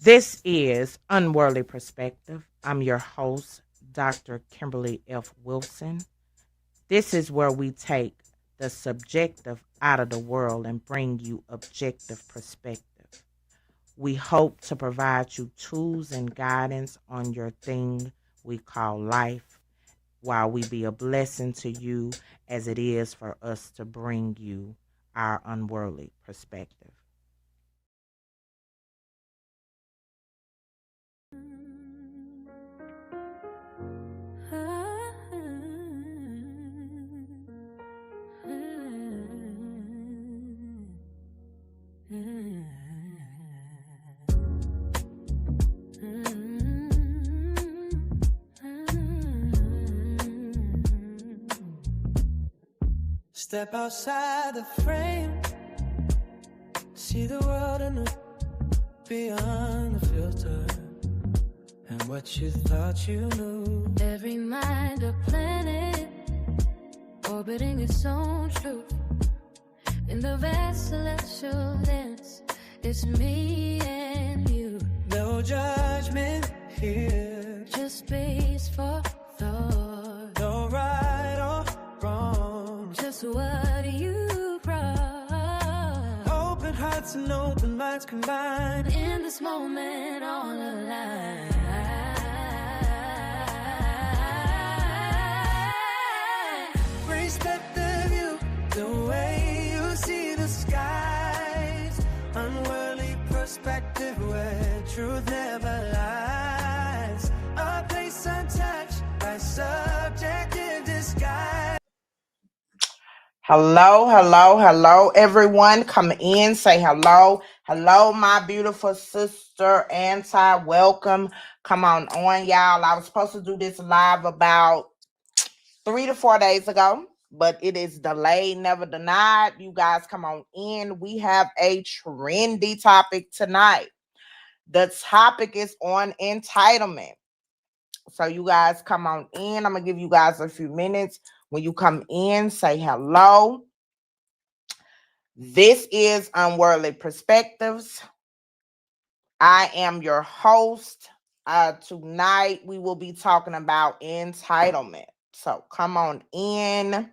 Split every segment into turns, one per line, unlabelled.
This is Unworldly Perspective. I'm your host, Dr. Kimberly F. Wilson. This is where we take the subjective out of the world and bring you objective perspective. We hope to provide you tools and guidance on your thing we call life, while we be a blessing to you as it is for us to bring you our unworldly perspective.
Step outside the frame, see the world anew, beyond the filter, and what you thought you knew.
Every mind a planet, orbiting its own truth. In the vast celestial dance, it's me and you.
No judgment here,
Just space for thought.
no right or wrong.
Just what you brought.
Open hearts and open minds combined.
In this moment, all alive.
Respect the view, the way you see the skies. Unworldly perspective where truth never lies. A place untouched by subjective disguise.
Hello, everyone. Come in, say hello. Hello, my beautiful sister, Welcome. Come on, y'all. I was supposed to do this live about 3 to 4 days ago, but it is delayed, never denied. You guys come on in. We have a trendy topic tonight. The topic is on entitlement. So you guys come on in. I'm going to give you guys a few minutes. When you come in, say hello. This is Unworldly Perspectives. I am your host. Tonight, we will be talking about entitlement. So come on in.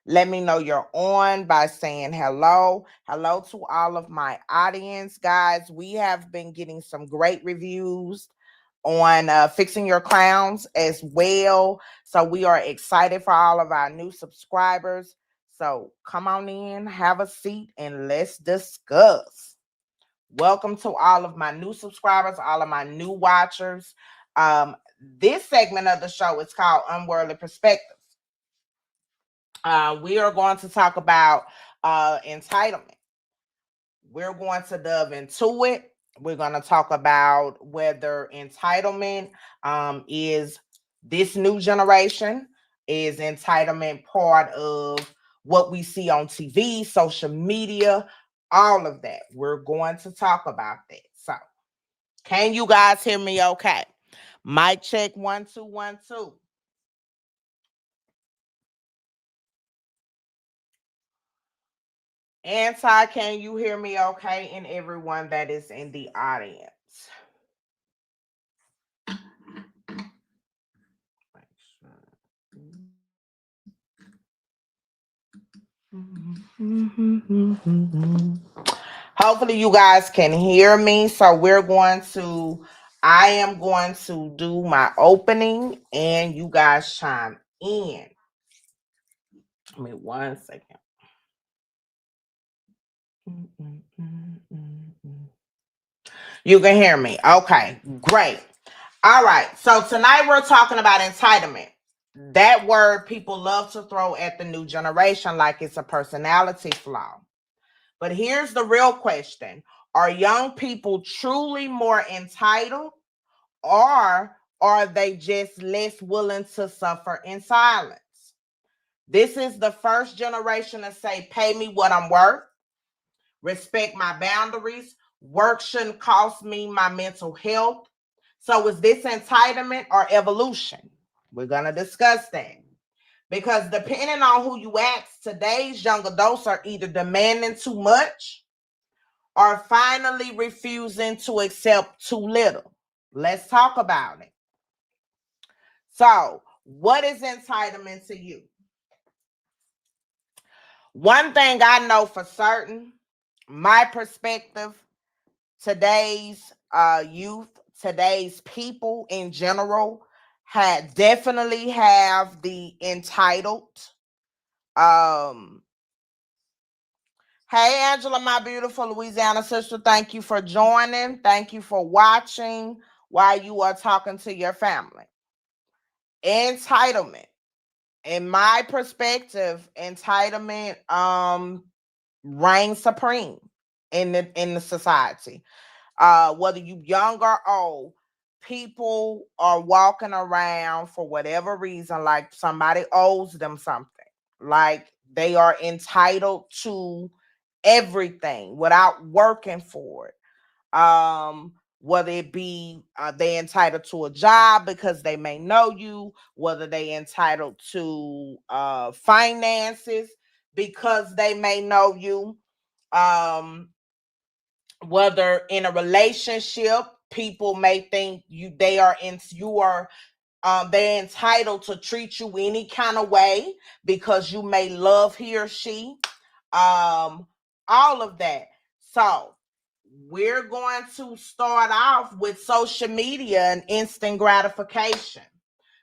Let me know you're on by saying hello. Hello to all of my audience, guys. We have been getting some great reviews on Fixing Your Clowns as well. So we are excited for all of our new subscribers. So come on in, have a seat, and let's discuss. Welcome to all of my new subscribers, all of my new watchers. This segment of the show is called Unworldly Perspectives. We are going to talk about entitlement. We're going to delve into it. We're going to talk about whether entitlement is this new generation. Is entitlement part of what we see on TV, social media, all of that? We're going to talk about that. So, can you guys hear me okay? Mic check 1 2 1 2. Can you hear me okay? And everyone that is in the audience. Hopefully you guys can hear me. So I am going to do my opening and you guys chime in. Give me 1 second. You can hear me. Okay, great. All right. So tonight we're talking about entitlement. That word people love to throw at the new generation like it's a personality flaw. But here's the real question. Are young people truly more entitled, or are they just less willing to suffer in silence? This is the first generation to say, pay me what I'm worth, respect my boundaries, work shouldn't cost me my mental health. So is this entitlement or evolution? We're going to discuss that. Because depending on who you ask, today's young adults are either demanding too much or finally refusing to accept too little. Let's talk about it. So, what is entitlement to you? One thing I know for certain, my perspective, today's youth, today's people in general, had definitely have the entitled. Um, hey Angela, my beautiful Louisiana sister, thank you for joining. Thank you for watching while you are talking to your family. Entitlement. In my perspective, entitlement reigns supreme in the society. Whether you young or old, people are walking around for whatever reason, like somebody owes them something, like they are entitled to everything without working for it. Whether it be they entitled to a job because they may know you, whether they entitled to finances because they may know you, um, whether in a relationship, people may think you are they're entitled to treat you any kind of way because you may love he or she, um all of that. So we're going to start off with social media and instant gratification,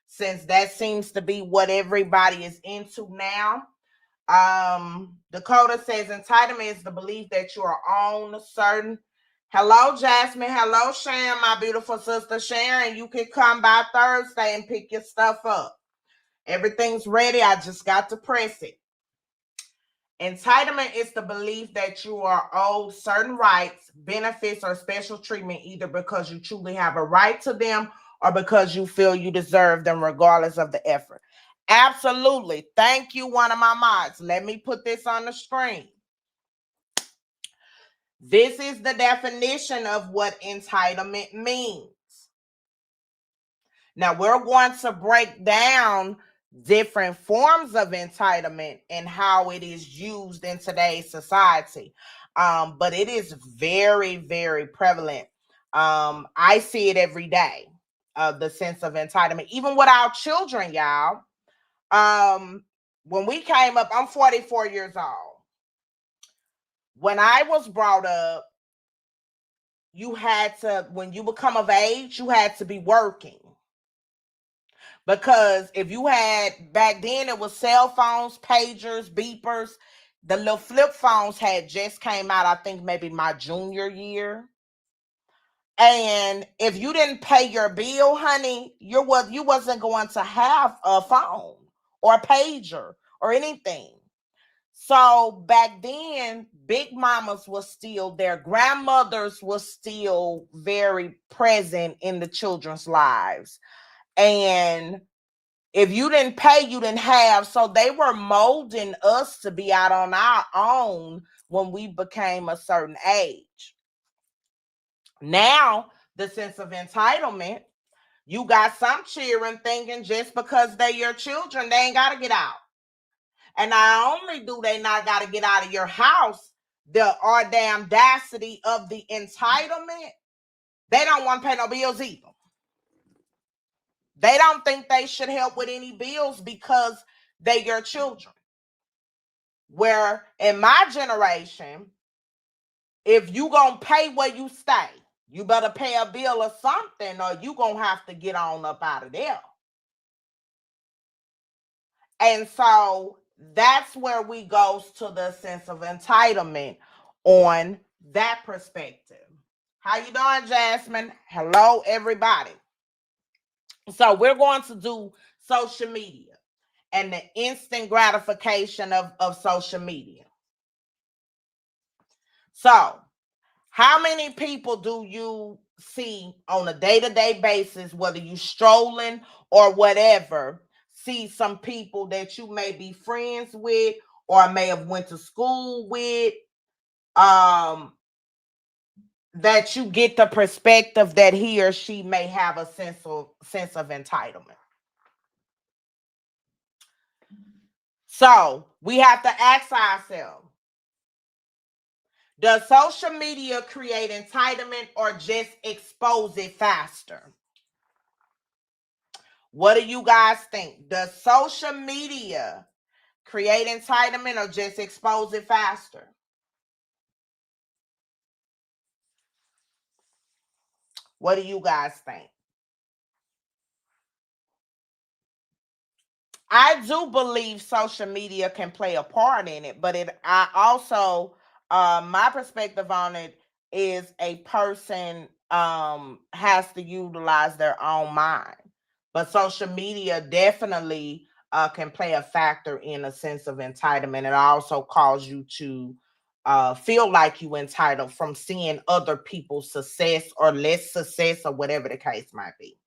since that seems to be what everybody is into now. Dakota says entitlement is the belief that you are on certain. Hello, Jasmine. Hello, Sharon, my beautiful sister Sharon. You can come by Thursday and pick your stuff up. Everything's ready. I just got to press it. Entitlement is the belief that you are owed certain rights, benefits, or special treatment either because you truly have a right to them or because you feel you deserve them regardless of the effort. Absolutely. Thank you, one of my mods. Let me put this on the screen. This is the definition of what entitlement means. Now, we're going to break down different forms of entitlement and how it is used in today's society. But it is very, very prevalent. I see it every day, the sense of entitlement, even with our children, y'all. When we came up, I'm 44 years old. When I was brought up, you had to, when you become of age, you had to be working. Because if you had, back then it was cell phones, pagers, beepers. The little flip phones had just came out, I think maybe my junior year. And if you didn't pay your bill, honey, you wasn't going to have a phone or a pager or anything. So back then, big mamas was still there. Grandmothers was still very present in the children's lives. And if you didn't pay, you didn't have. So they were molding us to be out on our own when we became a certain age. Now, the sense of entitlement, you got some children thinking just because they're your children, they ain't got to get out. And not only do they not got to get out of your house, the audacity of the entitlement, they don't want to pay no bills either. They don't think they should help with any bills because they're your children. Where in my generation, if you gonna pay where you stay, you better pay a bill or something, or you gonna have to get on up out of there. And so that's where we goes to the sense of entitlement on that perspective. How you doing, Jasmine? Hello, everybody. So we're going to do social media and the instant gratification of social media. So how many people do you see on a day-to-day basis, whether you strolling or whatever, see some people that you may be friends with or may have went to school with, um, that you get the perspective that he or she may have a sense of entitlement? So we have to ask ourselves, Does social media create entitlement or just expose it faster? What do you guys think? Does social media create entitlement or just expose it faster? What do you guys think? I do believe social media can play a part in it, but I also my perspective on it is a person has to utilize their own mind. But social media definitely can play a factor in a sense of entitlement. It also cause you to feel like you entitled from seeing other people's success or less success or whatever the case might be.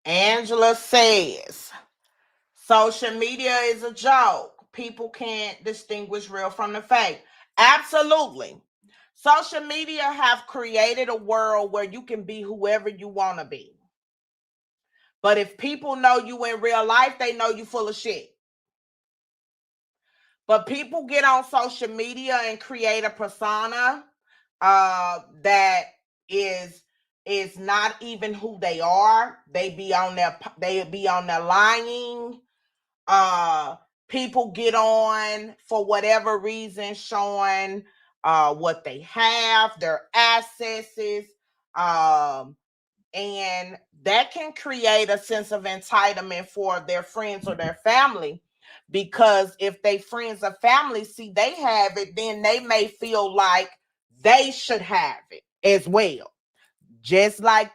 Angela says, social media is a joke. People can't distinguish real from the fake. Absolutely. Social media have created a world where you can be whoever you want to be. But if people know you in real life, they know you full of shit. But people get on social media and create a persona that is not even who they are. They be on their lying. People get on for whatever reason, showing what they have, their assets, and that can create a sense of entitlement for their friends or their family, because if they friends or family see they have it, then they may feel like they should have it as well. Just like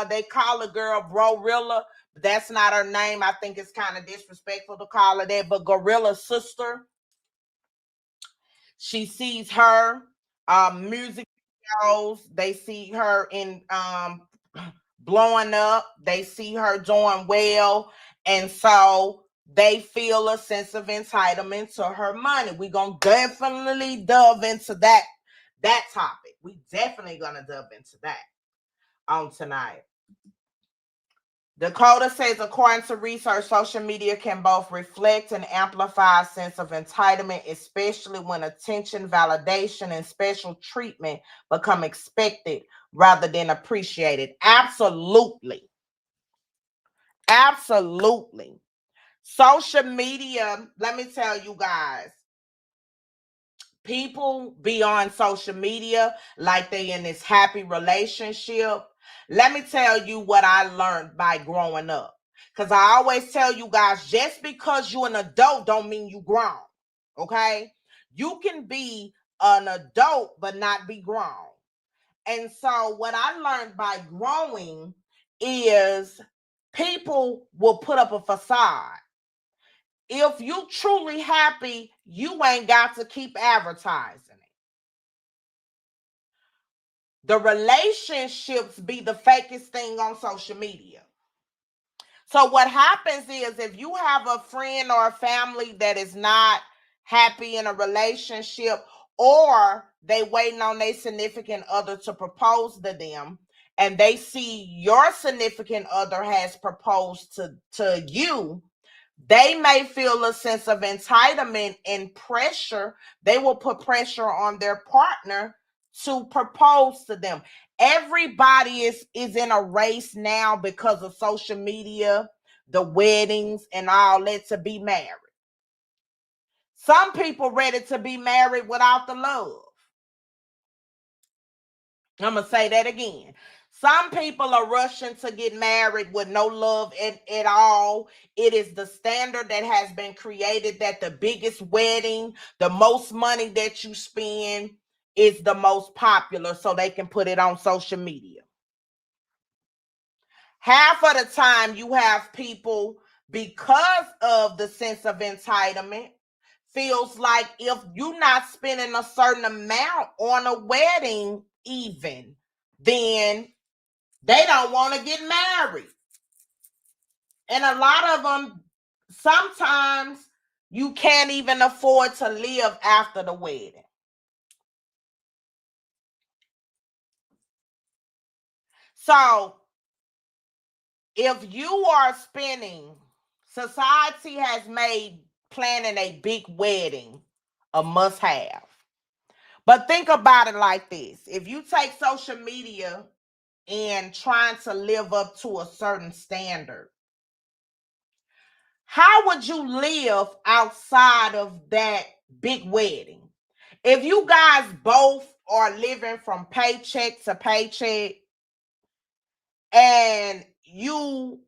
they call a girl Brorilla, but that's not her name. I think it's kind of disrespectful to call her that. But Gorilla's sister, she sees her music videos. They see her in blowing up. They see her doing well, and so they feel a sense of entitlement to her money. We're gonna definitely delve into that topic. We definitely gonna delve into that on tonight. Dakota says, according to research, social media can both reflect and amplify a sense of entitlement, especially when attention, validation, and special treatment become expected rather than appreciated. Absolutely. Absolutely. Social media, let me tell you guys, people be on social media like they in this happy relationship. Let me tell you what I learned by growing up. Because I always tell you guys, just because you're an adult don't mean you grown. Okay? You can be an adult but not be grown. And so what I learned by growing is people will put up a facade. If you truly happy, you ain't got to keep advertising it. The relationships be the fakest thing on social media. So what happens is, if you have a friend or a family that is not happy in a relationship, or they waiting on their significant other to propose to them, and they see your significant other has proposed to you, they may feel a sense of entitlement and pressure. They will put pressure on their partner to propose to them. Everybody is in a race now because of social media, the weddings, and all that, to be married. Some people ready to be married without the love. I'm going to say that again. Some people are rushing to get married with no love at all. It is the standard that has been created that the biggest wedding, the most money that you spend, is the most popular, so they can put it on social media. Half of the time you have people, because of the sense of entitlement, feels like if you're not spending a certain amount on a wedding even, then they don't want to get married. And a lot of them, sometimes you can't even afford to live after the wedding. So if you are spending, society has made planning a big wedding a must have. But think about it like this. If you take social media and trying to live up to a certain standard, how would you live outside of that big wedding? If you guys both are living from paycheck to paycheck and you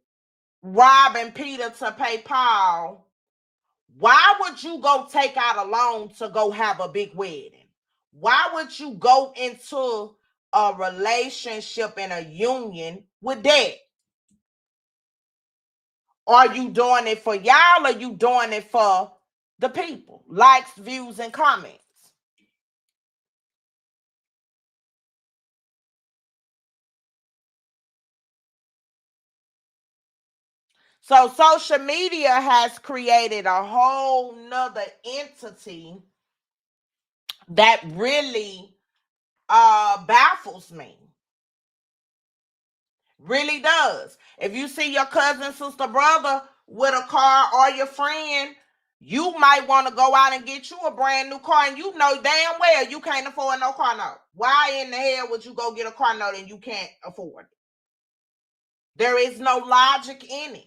robbing Peter to pay Paul, why would you go take out a loan to go have a big wedding? Why would you go into a relationship and a union with debt? Are you doing it for y'all, or are you doing it for the people? Likes, views, and comments. So social media has created a whole nother entity that really baffles me. Really does. If you see your cousin, sister, brother with a car, or your friend, you might want to go out and get you a brand new car, and you know damn well you can't afford no car note. Why in the hell would you go get a car note and you can't afford it? There is no logic in it.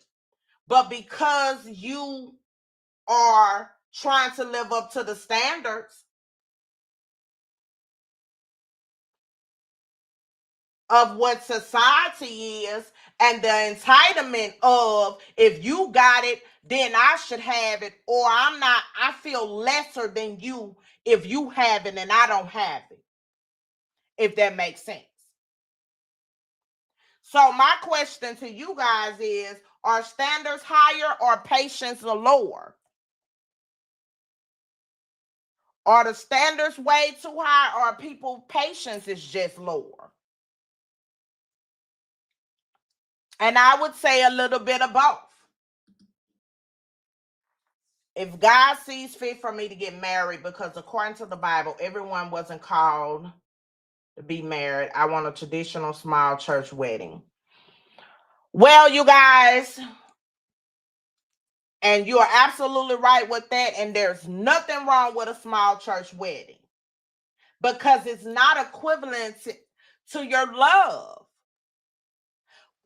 But because you are trying to live up to the standards of what society is, and the entitlement of, if you got it, then I should have it, or I'm not, I feel lesser than you if you have it and I don't have it, if that makes sense. So my question to you guys is, are standards higher or patience lower? Are the standards way too high, or people patience is just lower? And I would say a little bit of both. If God sees fit for me to get married, because according to the Bible, everyone wasn't called to be married. I want a traditional small church wedding. Well, you guys, and you are absolutely right with that. And there's nothing wrong with a small church wedding, because it's not equivalent to your love.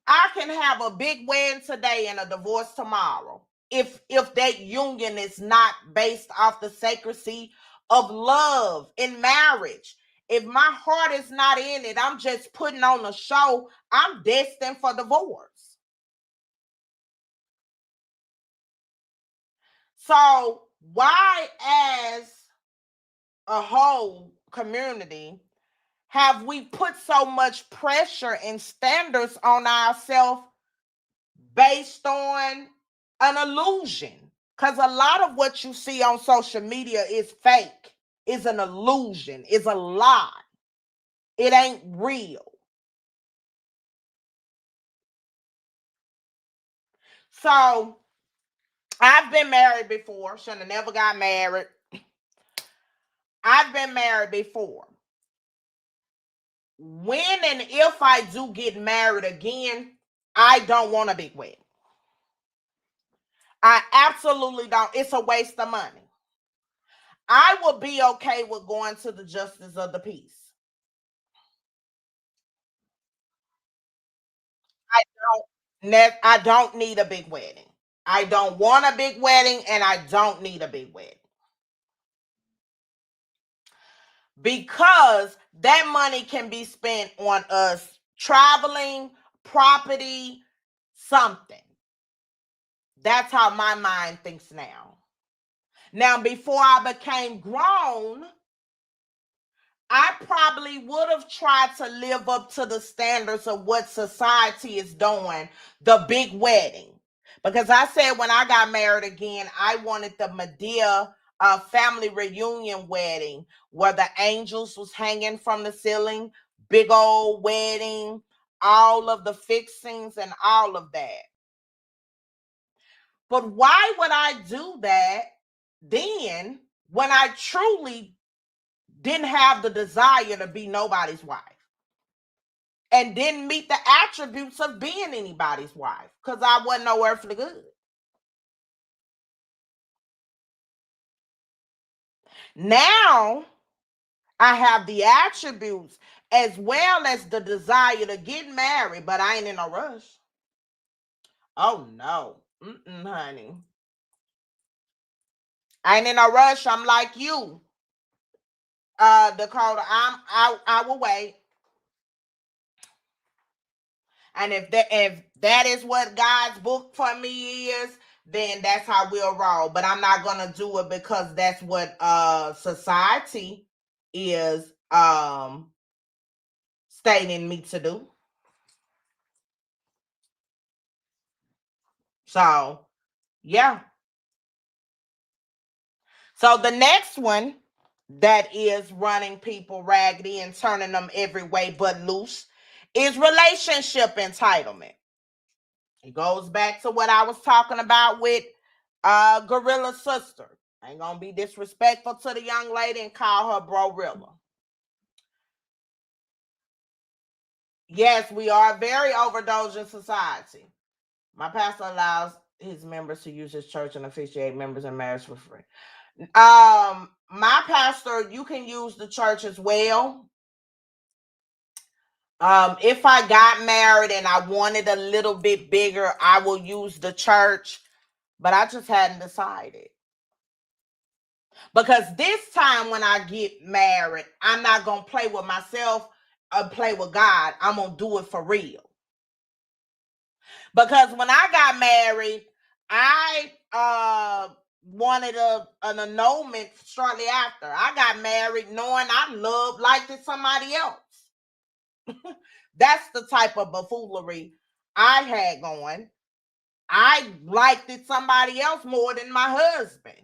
I can have a big wedding today and a divorce tomorrow. If that union is not based off the sacredcy of love in marriage. If my heart is not in it, I'm just putting on a show, I'm destined for divorce. So why, as a whole community, have we put so much pressure and standards on ourselves based on an illusion? Because a lot of what you see on social media is fake, is an illusion, is a lie. It ain't real. So I've been married before. Should have never got married. I've been married before. When and if I do get married again, I don't want a big wedding. I absolutely don't. It's a waste of money. I will be okay with going to the justice of the peace. I I don't need a big wedding. I don't want a big wedding, and I don't need a big wedding. Because that money can be spent on us traveling, property, something. That's how my mind thinks now. Now, before I became grown, I probably would have tried to live up to the standards of what society is doing, the big wedding. Because I said when I got married again, I wanted the Medea family reunion wedding where the angels was hanging from the ceiling, big old wedding, all of the fixings and all of that. But why would I do that then when I truly didn't have the desire to be nobody's wife? and didn't meet the attributes of being anybody's wife because I wasn't no earthly good. Now I have the attributes as well as the desire to get married, but I ain't in a rush. Oh no, honey, I ain't in a rush. I'm like you, Dakota. I will wait. And if that is what God's book for me is, then that's how we'll roll. But I'm not gonna do it because that's what society is stating me to do. So yeah. So the next one that is running people raggedy and turning them every way but loose is relationship entitlement. It goes back to what I was talking about with Gorilla Sister. I ain't gonna be disrespectful to the young lady and call her Brorilla. Yes, we are a very overdulgent society. My pastor allows his members to use his church and officiate members in marriage for free. My pastor, you can use the church as well. If I got married and I wanted a little bit bigger, I will use the church, but I just hadn't decided. Because this time when I get married, I'm not going to play with myself or play with God. I'm going to do it for real. Because when I got married, I wanted an annulment shortly after. I got married knowing I liked somebody else. That's the type of buffoonery I had going. I liked somebody else more than my husband.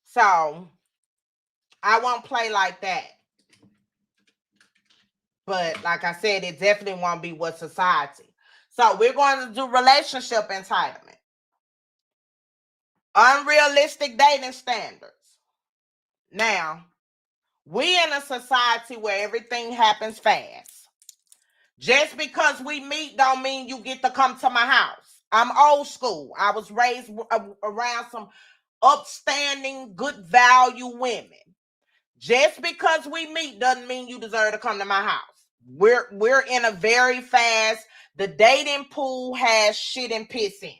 So I won't play like that. But like I said, it definitely won't be with society. So we're going to do relationship entitlement. Unrealistic dating standards. Now, we in a society where everything happens fast. Just because we meet don't mean you get to come to my house. I'm old school. I was raised around some upstanding, good value women. Just because we meet doesn't mean you deserve to come to my house. We're in a very fast, the dating pool has shit and piss in.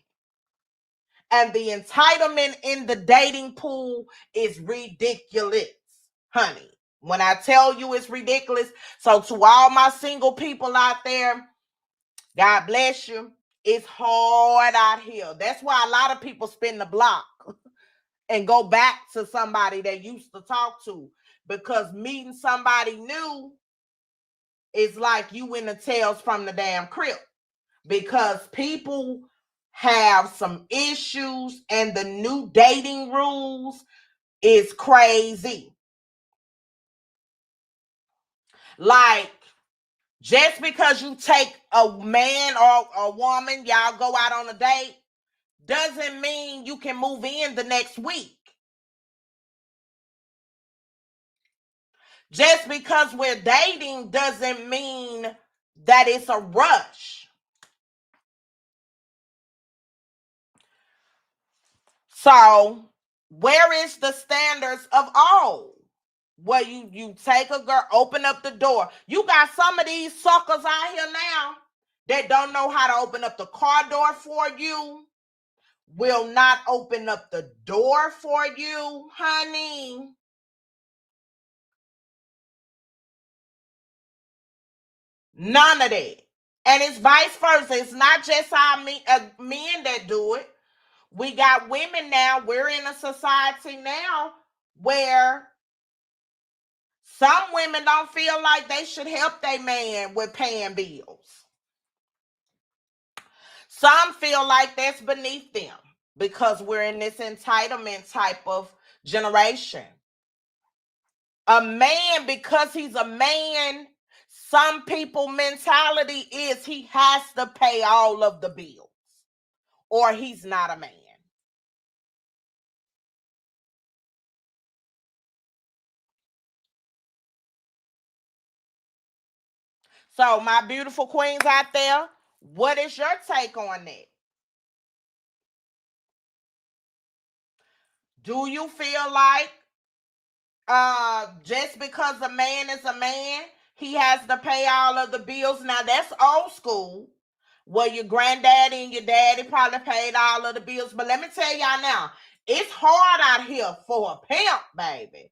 And the entitlement in the dating pool is ridiculous, honey. When I tell you it's ridiculous, so to all my single people out there, God bless you. It's hard out here. That's why a lot of people spin the block and go back to somebody they used to talk to, because meeting somebody new is like you in the Tales from the damn crypt, because people have some issues and the new dating rules is crazy. Like, just because you take a man or a woman, y'all go out on a date, doesn't mean you can move in the next week. Just because we're dating doesn't mean that it's a rush. So, where is the standards of all? Where you take a girl, open up the door. You got some of these suckers out here now that don't know how to open up the car door for you, will not open up the door for you, honey. None of that. And it's vice versa. It's not just our men that do it. We got women now. We're in a society now where some women don't feel like they should help their man with paying bills. Some feel like that's beneath them because we're in this entitlement type of generation. A man, because he's a man, some people mentality is he has to pay all of the bills or he's not a man. So, my beautiful queens out there, what is your take on that? Do you feel like just because a man is a man, he has to pay all of the bills? Now that's old school. Well, your granddaddy and your daddy probably paid all of the bills. But let me tell y'all now, it's hard out here for a pimp, baby.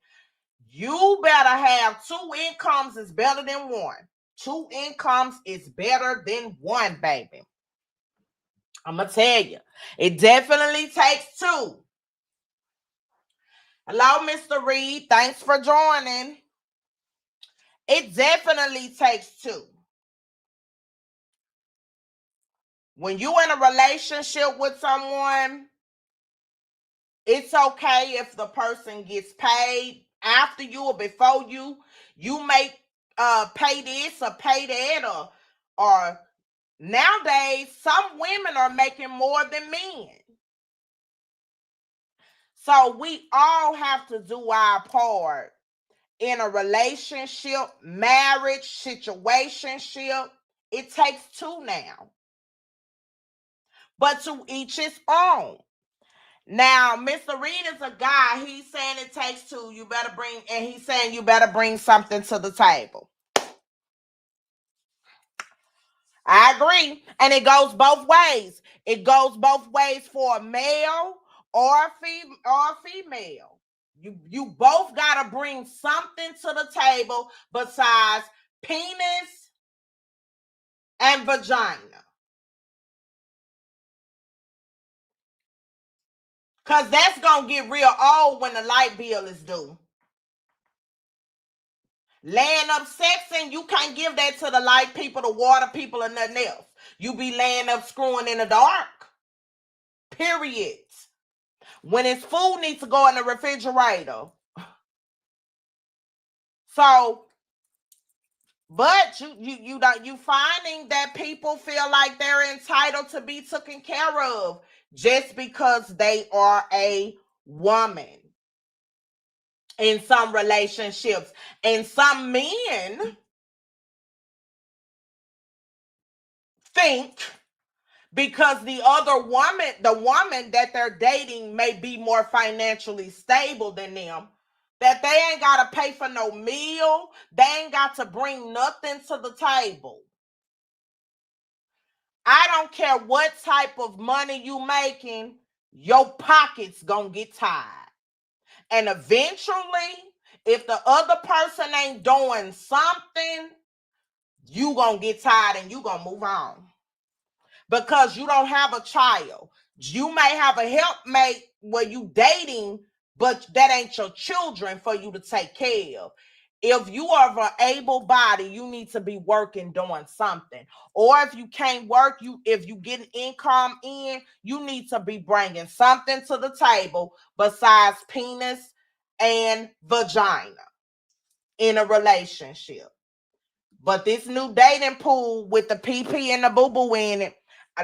You better have two incomes is better than one. Two incomes is better than one, baby. I'm going to tell you. It definitely takes two. Hello, Mr. Reed. Thanks for joining. It definitely takes two. When you in a relationship with someone, it's okay if the person gets paid after you or before you. You may pay this or pay that, or nowadays some women are making more than men. So we all have to do our part in a relationship, marriage, situationship. It takes two now. But to each his own. Now, Mr. Reed is a guy. He's saying it takes two. You better bring, and he's saying you better bring something to the table. I agree. And it goes both ways. It goes both ways for a male or a female. You both gotta bring something to the table besides penis and vagina. Because that's going to get real old when the light bill is due. Laying up sex, and you can't give that to the light people, the water people, or nothing else. You be laying up screwing in the dark. Period. When it's food needs to go in the refrigerator. So, but you finding that people feel like they're entitled to be taken care of just because they are a woman in some relationships. And some men think because the woman that they're dating may be more financially stable than them, that they ain't got to pay for no meal. They ain't got to bring nothing to the table. I don't care what type of money you making, your pocket's gonna get tired. And eventually, if the other person ain't doing something, you gonna get tired and you gonna move on. Because you don't have a child. You may have a helpmate where you dating, but that ain't your children for you to take care of. If you are an able body, you need to be working, doing something. Or if you can't work, if you get an income in, you need to be bringing something to the table besides penis and vagina in a relationship. But this new dating pool with the PP and the boo-boo in it,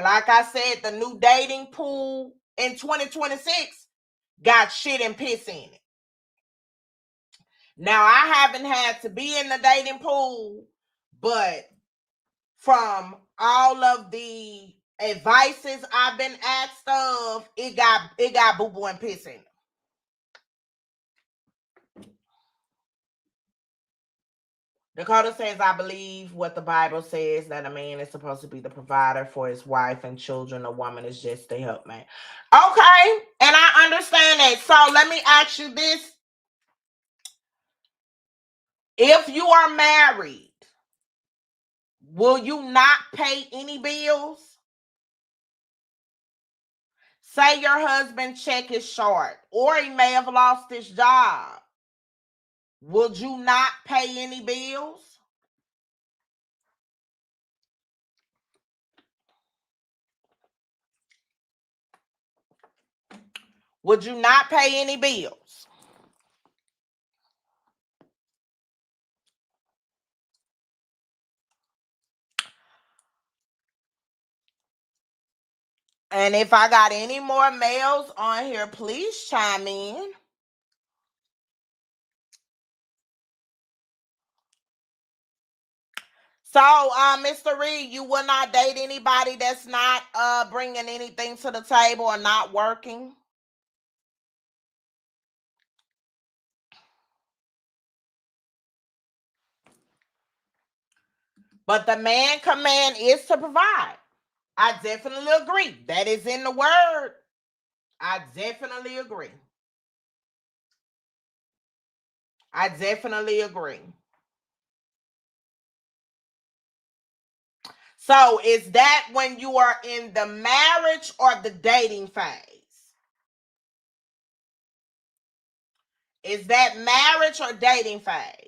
like I said, the new dating pool in 2026 got shit and piss in it. Now, I haven't had to be in the dating pool, but from all of the advices I've been asked of, it got boo-boo and piss in it. Dakota says, I believe what the Bible says, that a man is supposed to be the provider for his wife and children. A woman is just the helpmate. Okay, and I understand that. So let me ask you this. If you are married, will you not pay any bills? Say your husband's check is short, or he may have lost his job. Would you not pay any bills? Would you not pay any bills? And if I got any more males on here, please chime in. So, Mr. Reed, you will not date anybody that's not bringing anything to the table or not working? But the man command is to provide. I definitely agree. That is in the word. I definitely agree. I definitely agree. So, is that when you are in the marriage or the dating phase? Is that marriage or dating phase?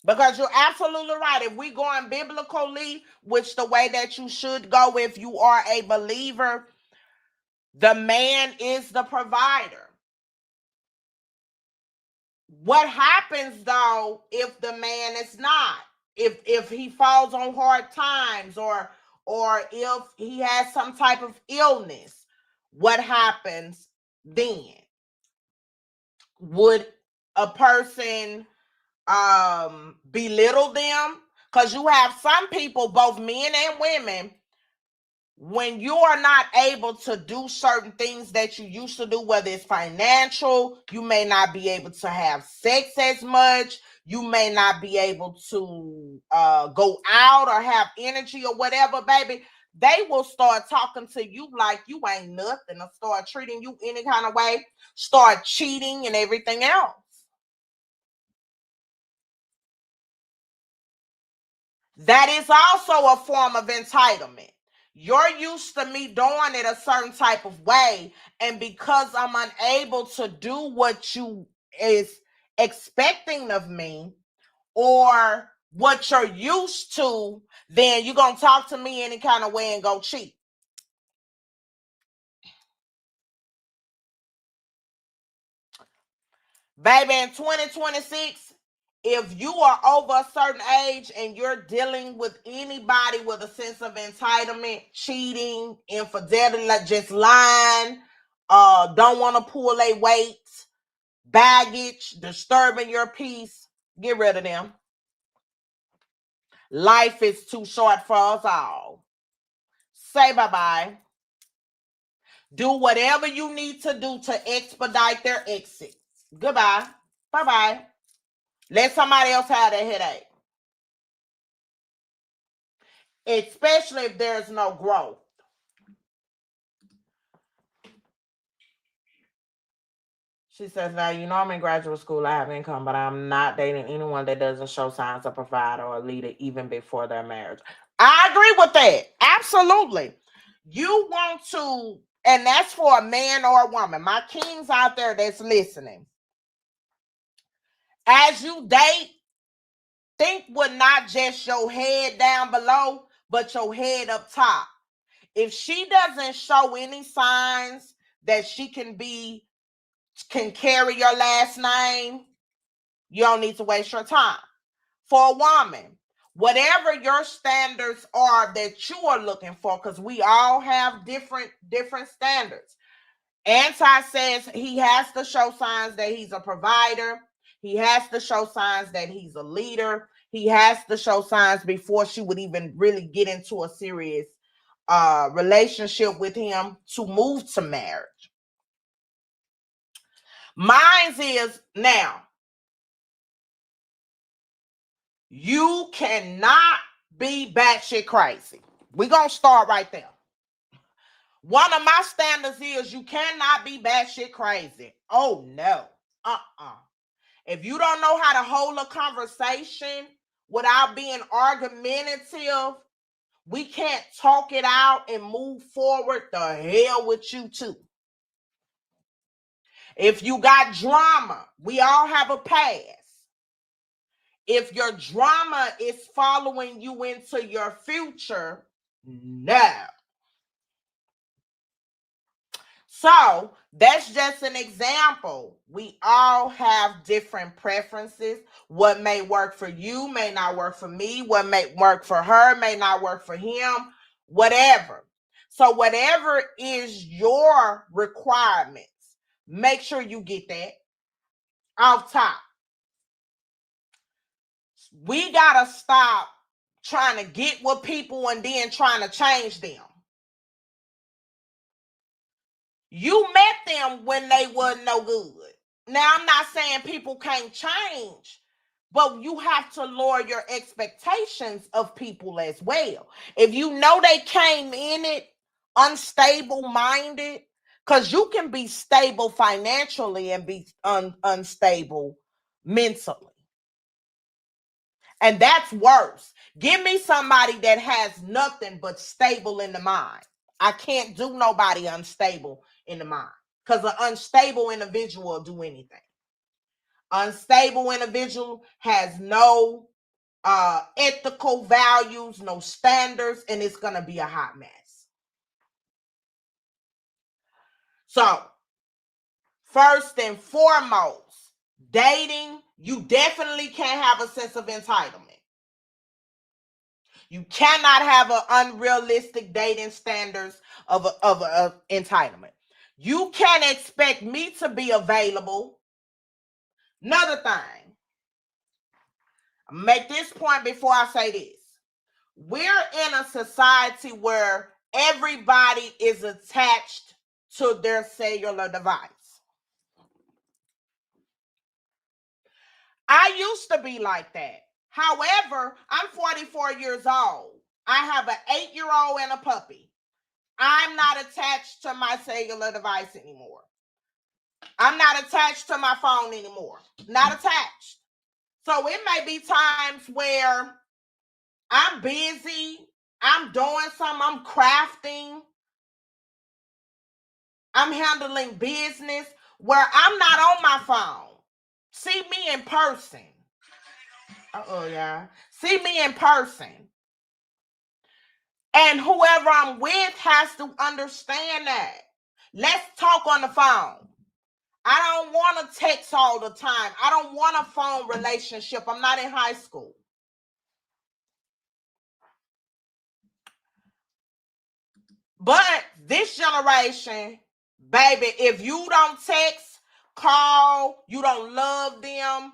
Because you're absolutely right. If we going biblically, which the way that you should go if you are a believer, the man is the provider. What happens though if the man is not? If he falls on hard times or if he has some type of illness, what happens then? Would a person belittle them? Because you have some people, both men and women, when you are not able to do certain things that you used to do, whether it's financial, you may not be able to have sex as much, you may not be able to go out or have energy or whatever, baby, they will start talking to you like you ain't nothing, or start treating you any kind of way, start cheating and everything else. That is also a form of entitlement. You're used to me doing it a certain type of way, and because I'm unable to do what you is expecting of me or what you're used to, then you're gonna talk to me any kind of way and go cheat. Baby, in 2026, if you are over a certain age and you're dealing with anybody with a sense of entitlement, cheating, infidelity, like just lying, don't want to pull a weight, baggage, disturbing your peace, get rid of them. Life is too short for us all. Say bye-bye. Do whatever you need to do to expedite their exit. Goodbye. Bye-bye. Let somebody else have that headache. Especially if there's no growth. She says, now, you know, I'm in graduate school, I have income, but I'm not dating anyone that doesn't show signs of provider or leader even before their marriage. I agree with that. Absolutely. You want to, and that's for a man or a woman. My kings out there that's listening. As you date, think with not just your head down below, but your head up top. If she doesn't show any signs that she can carry your last name, you don't need to waste your time. For a woman, whatever your standards are that you are looking for, because we all have different standards. Anti says he has to show signs that he's a provider. He has to show signs that he's a leader. He has to show signs before she would even really get into a serious relationship with him to move to marriage. Mine is now, you cannot be batshit crazy. We're going to start right there. One of my standards is you cannot be batshit crazy. Oh, no. If you don't know how to hold a conversation without being argumentative, we can't talk it out and move forward. The hell with you too. If you got drama, we all have a past. If your drama is following you into your future, no. So that's just an example. We all have different preferences. What may work for you may not work for me. What may work for her may not work for him. Whatever. So whatever is your requirements, Make sure you get that off top. We gotta stop trying to get with people and then trying to change them. You met them when they wasn't no good. Now, I'm not saying people can't change, but you have to lower your expectations of people as well. If you know they came in it unstable minded, because you can be stable financially and be unstable mentally. And that's worse. Give me somebody that has nothing but stable in the mind. I can't do nobody unstable in the mind, because an unstable individual will do anything. Unstable individual has no ethical values, no standards, and it's going to be a hot mess. So, first and foremost, dating, you definitely can't have a sense of entitlement. You cannot have an unrealistic dating standards of entitlement. You can't expect me to be available. Another thing, I'll make this point before I say this. We're in a society where everybody is attached to their cellular device. I used to be like that. However, I'm 44 years old. I have an 8-year-old and a puppy. I'm not attached to my cellular device anymore. I'm not attached to my phone anymore. Not attached. So it may be times where I'm busy, I'm doing something, I'm crafting, I'm handling business where I'm not on my phone. See me in person. Yeah. See me in person. And whoever I'm with has to understand that. Let's talk on the phone. I don't want to text all the time. I don't want a phone relationship. I'm not in high school. But this generation, baby, if you don't text, call, you don't love them,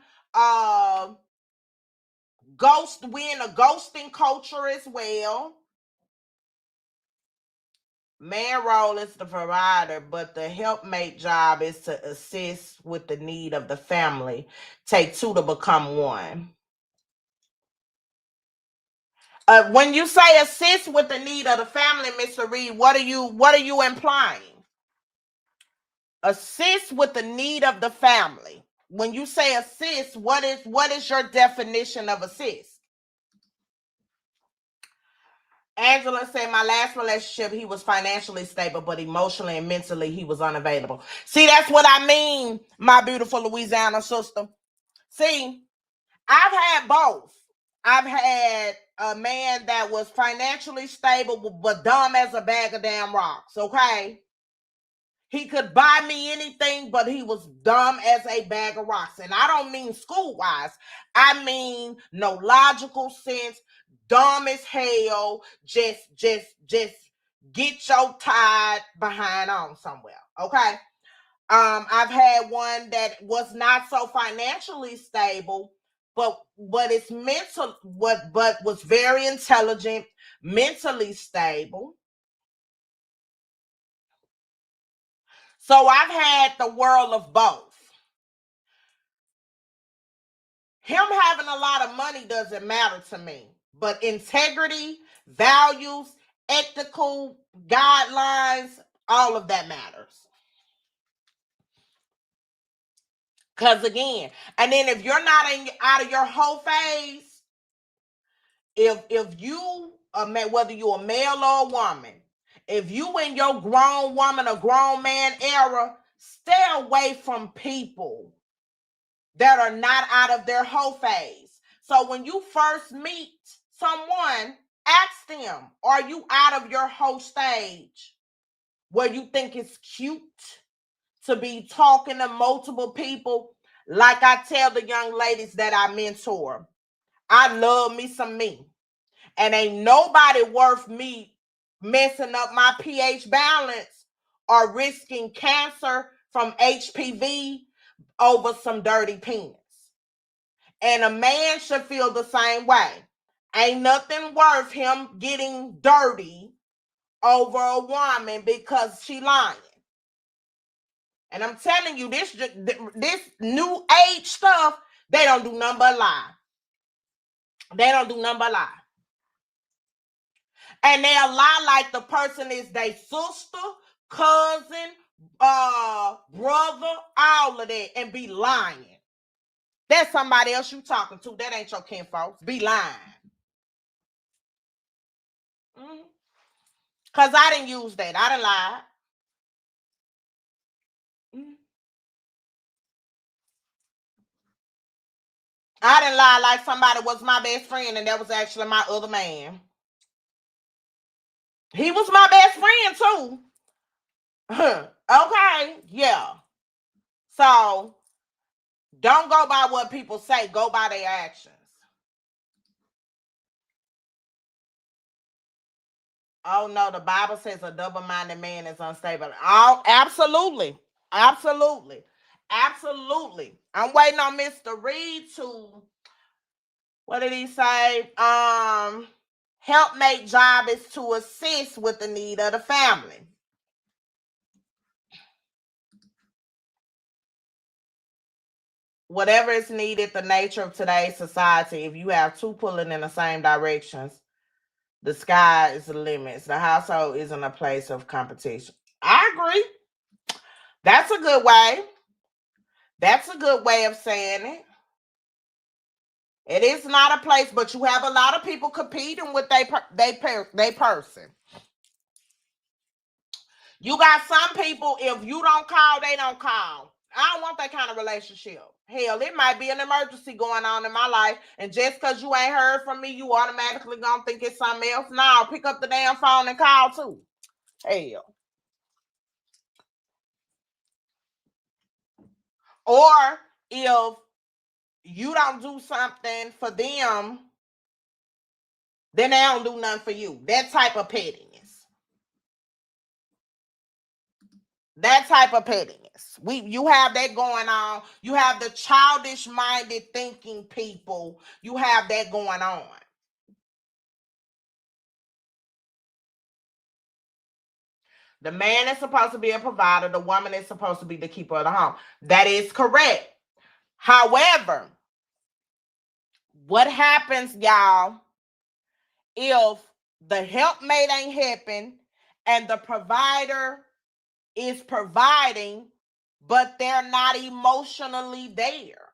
we're in a ghosting culture as well. Man role is the provider, but the helpmate job is to assist with the need of the family. Take two to become one. When you say assist with the need of the family, Mr. Reed, what are you implying? Assist with the need of the family. When you say assist, what is your definition of assist? Angela said, my last relationship, he was financially stable, but emotionally and mentally, he was unavailable. See, that's what I mean, my beautiful Louisiana sister. See, I've had both. I've had a man that was financially stable, but dumb as a bag of damn rocks, okay? He could buy me anything, but he was dumb as a bag of rocks. And I don't mean school-wise. I mean no logical sense, dumb as hell, just get your tied behind on somewhere, okay? I've had one that was not so financially stable, but it's mental, but was very intelligent, mentally stable. So I've had the world of both. Him having a lot of money doesn't matter to me, but integrity, values, ethical guidelines, all of that matters. Because again, and then if you're not out of your whole phase, if you whether you're a male or a woman, if you in your grown woman or grown man era, stay away from people that are not out of their whole phase. So when you first meet someone, ask them, are you out of your whole stage where you think it's cute to be talking to multiple people? Like I tell the young ladies that I mentor, I love me some me. And ain't nobody worth me messing up my pH balance or risking cancer from HPV over some dirty penis. And a man should feel the same way. Ain't nothing worth him getting dirty over a woman because she lying. And I'm telling you, this new age stuff, they don't do nothing but lie. They don't do nothing but lie. And they'll lie like the person is their sister, cousin, brother, all of that, and be lying. That's somebody else you talking to. That ain't your kinfolks. Be lying. Because I didn't use that. I didn't lie. I didn't lie like somebody was my best friend and that was actually my other man. He was my best friend too. Okay, yeah. So don't go by what people say. Go by their actions. Oh no, the Bible says a double-minded man is unstable. Oh, absolutely. Absolutely. Absolutely. I'm waiting on Mr. Reed to, what did he say? Helpmate job is to assist with the need of the family. Whatever is needed, the nature of today's society, if you have two pulling in the same directions, the sky is the limits. The household isn't a place of competition. I agree. That's a good way. That's a good way of saying it. It is not a place, but you have a lot of people competing with they person. You got some people, if you don't call, they don't call. I don't want that kind of relationship. Hell, it might be an emergency going on in my life, and just because you ain't heard from me, you automatically gonna think it's something else. No, pick up the damn phone and call too. Hell. Or if you don't do something for them, then they don't do nothing for you. That type of pettiness. That type of pettiness. You have that going on. You have the childish minded thinking people. You have that going on. The man is supposed to be a provider. The woman is supposed to be the keeper of the home. That is correct. However, what happens, y'all, if the helpmate ain't helping and the provider is providing, but they're not emotionally there?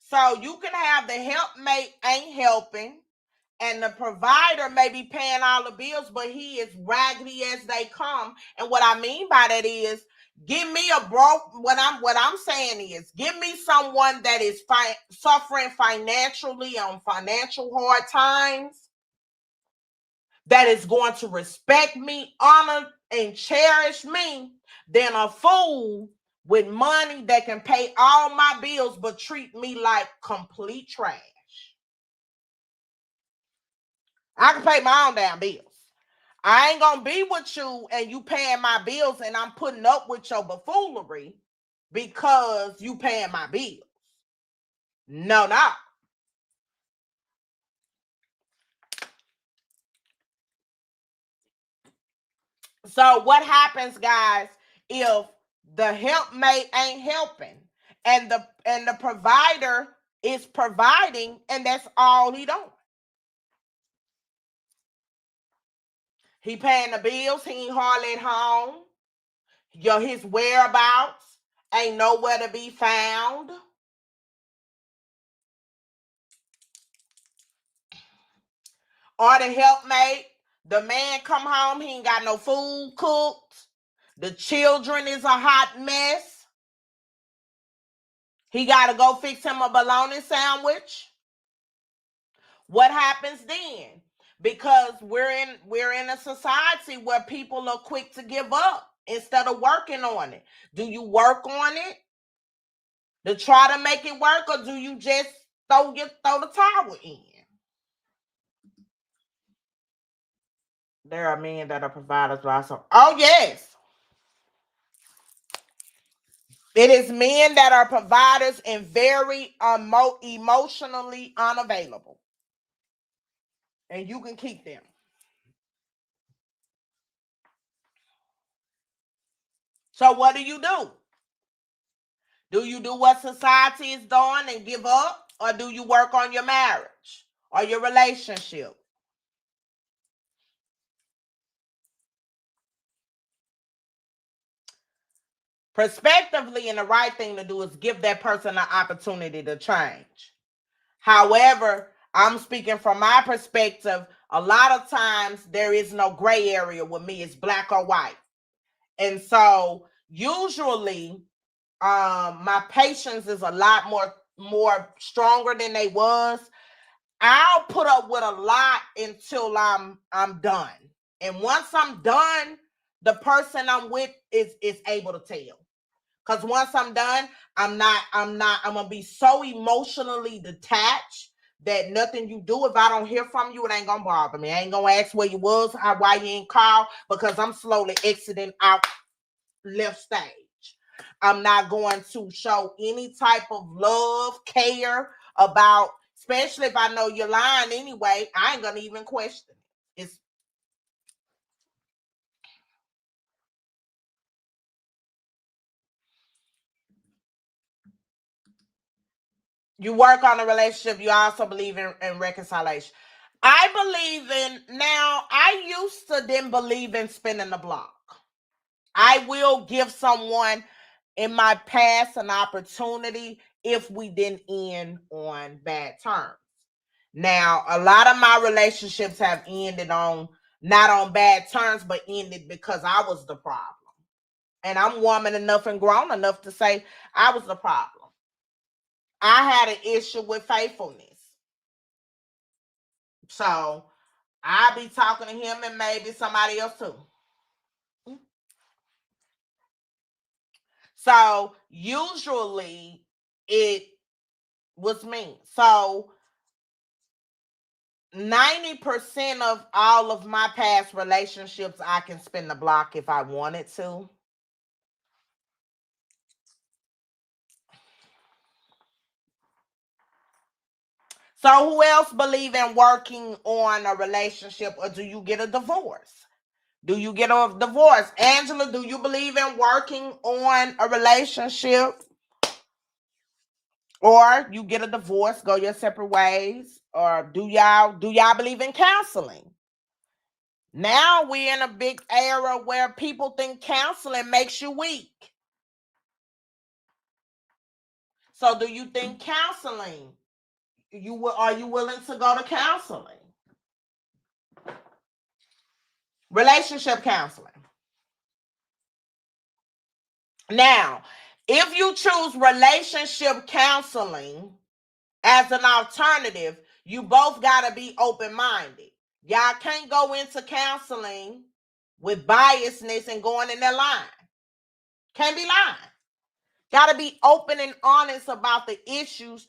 So you can have the helpmate ain't helping, and the provider may be paying all the bills, but he is raggedy as they come. And what I mean by that is, give me a broke. What I'm saying is, give me someone that is suffering financially on financial hard times, that is going to respect me, honor, and cherish me, than a fool with money that can pay all my bills but treat me like complete trash. I can pay my own damn bills. I ain't gonna be with you and you paying my bills and I'm putting up with your buffoonery because you paying my bills. No, no. So what happens, guys, if the helpmate ain't helping and the provider is providing and that's all he doing? He paying the bills, he ain't hardly at home. His whereabouts ain't nowhere to be found. Or the helpmate, the man come home, he ain't got no food cooked. The children is a hot mess. He got to go fix him a bologna sandwich. What happens then? Because we're in a society where people are quick to give up instead of working on it. Do you work on it to try to make it work, or do you just throw the towel in? There are men that are providers, but also, oh yes, It is men that are providers and very emotionally unavailable. And you can keep them. So what do? Do you do what society is doing and give up? Or do you work on your marriage or your relationship? Prospectively, and the right thing to do is give that person an opportunity to change. However, I'm speaking from my perspective. A lot of times there is no gray area with me. It's black or white. And so usually my patience is a lot more stronger than they was. I'll put up with a lot until I'm done. And once I'm done, the person I'm with is able to tell. Because once I'm done, I'm gonna be so emotionally detached that nothing you do, if I don't hear from you, it ain't gonna bother me. I ain't gonna ask where you was, why you ain't called, because I'm slowly exiting out left stage. I'm not going to show any type of love, care about, especially if I know you're lying anyway. I ain't gonna even question it. It's you work on a relationship, you also believe in reconciliation. I believe in, now, I used to then believe in spinning the block. I will give someone in my past an opportunity if we didn't end on bad terms. Now, a lot of my relationships have ended on not on bad terms, but ended because I was the problem. And I'm woman enough and grown enough to say I was the problem. I had an issue with faithfulness. So I'll be talking to him and maybe somebody else too. So usually it was me. So 90% of all of my past relationships, I can spin the block if I wanted to. So who else believe in working on a relationship, or do you get a divorce? Do you get a divorce? Angela, do you believe in working on a relationship? Or you get a divorce, go your separate ways? Or do y'all believe in counseling? Now we're in a big era where people think counseling makes you weak. So do you think counseling, are you willing to go to counseling? Relationship counseling. Now, if you choose relationship counseling as an alternative, you both got to be open-minded. Y'all can't go into counseling with biasness and going in there lying. Can't be lying. Got to be open and honest about the issues,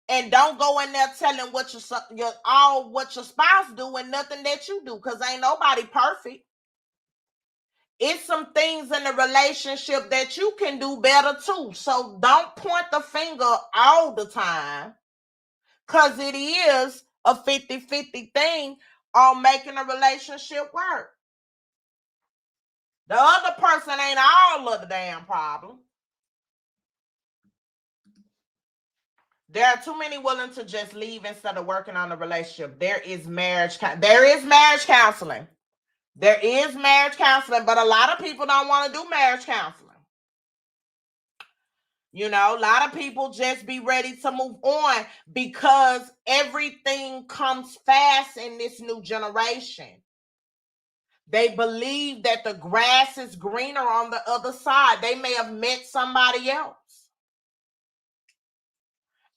and don't go in there telling what your spouse do and nothing that you do, because ain't nobody perfect. It's some things in the relationship that you can do better too. So don't point the finger all the time, because it is a 50-50 thing on making a relationship work. The other person ain't all of the damn problem. There are too many willing to just leave instead of working on a relationship. There is marriage counseling. There is marriage counseling, but a lot of people don't want to do marriage counseling. You know, a lot of people just be ready to move on because everything comes fast in this new generation. They believe that the grass is greener on the other side. They may have met somebody else,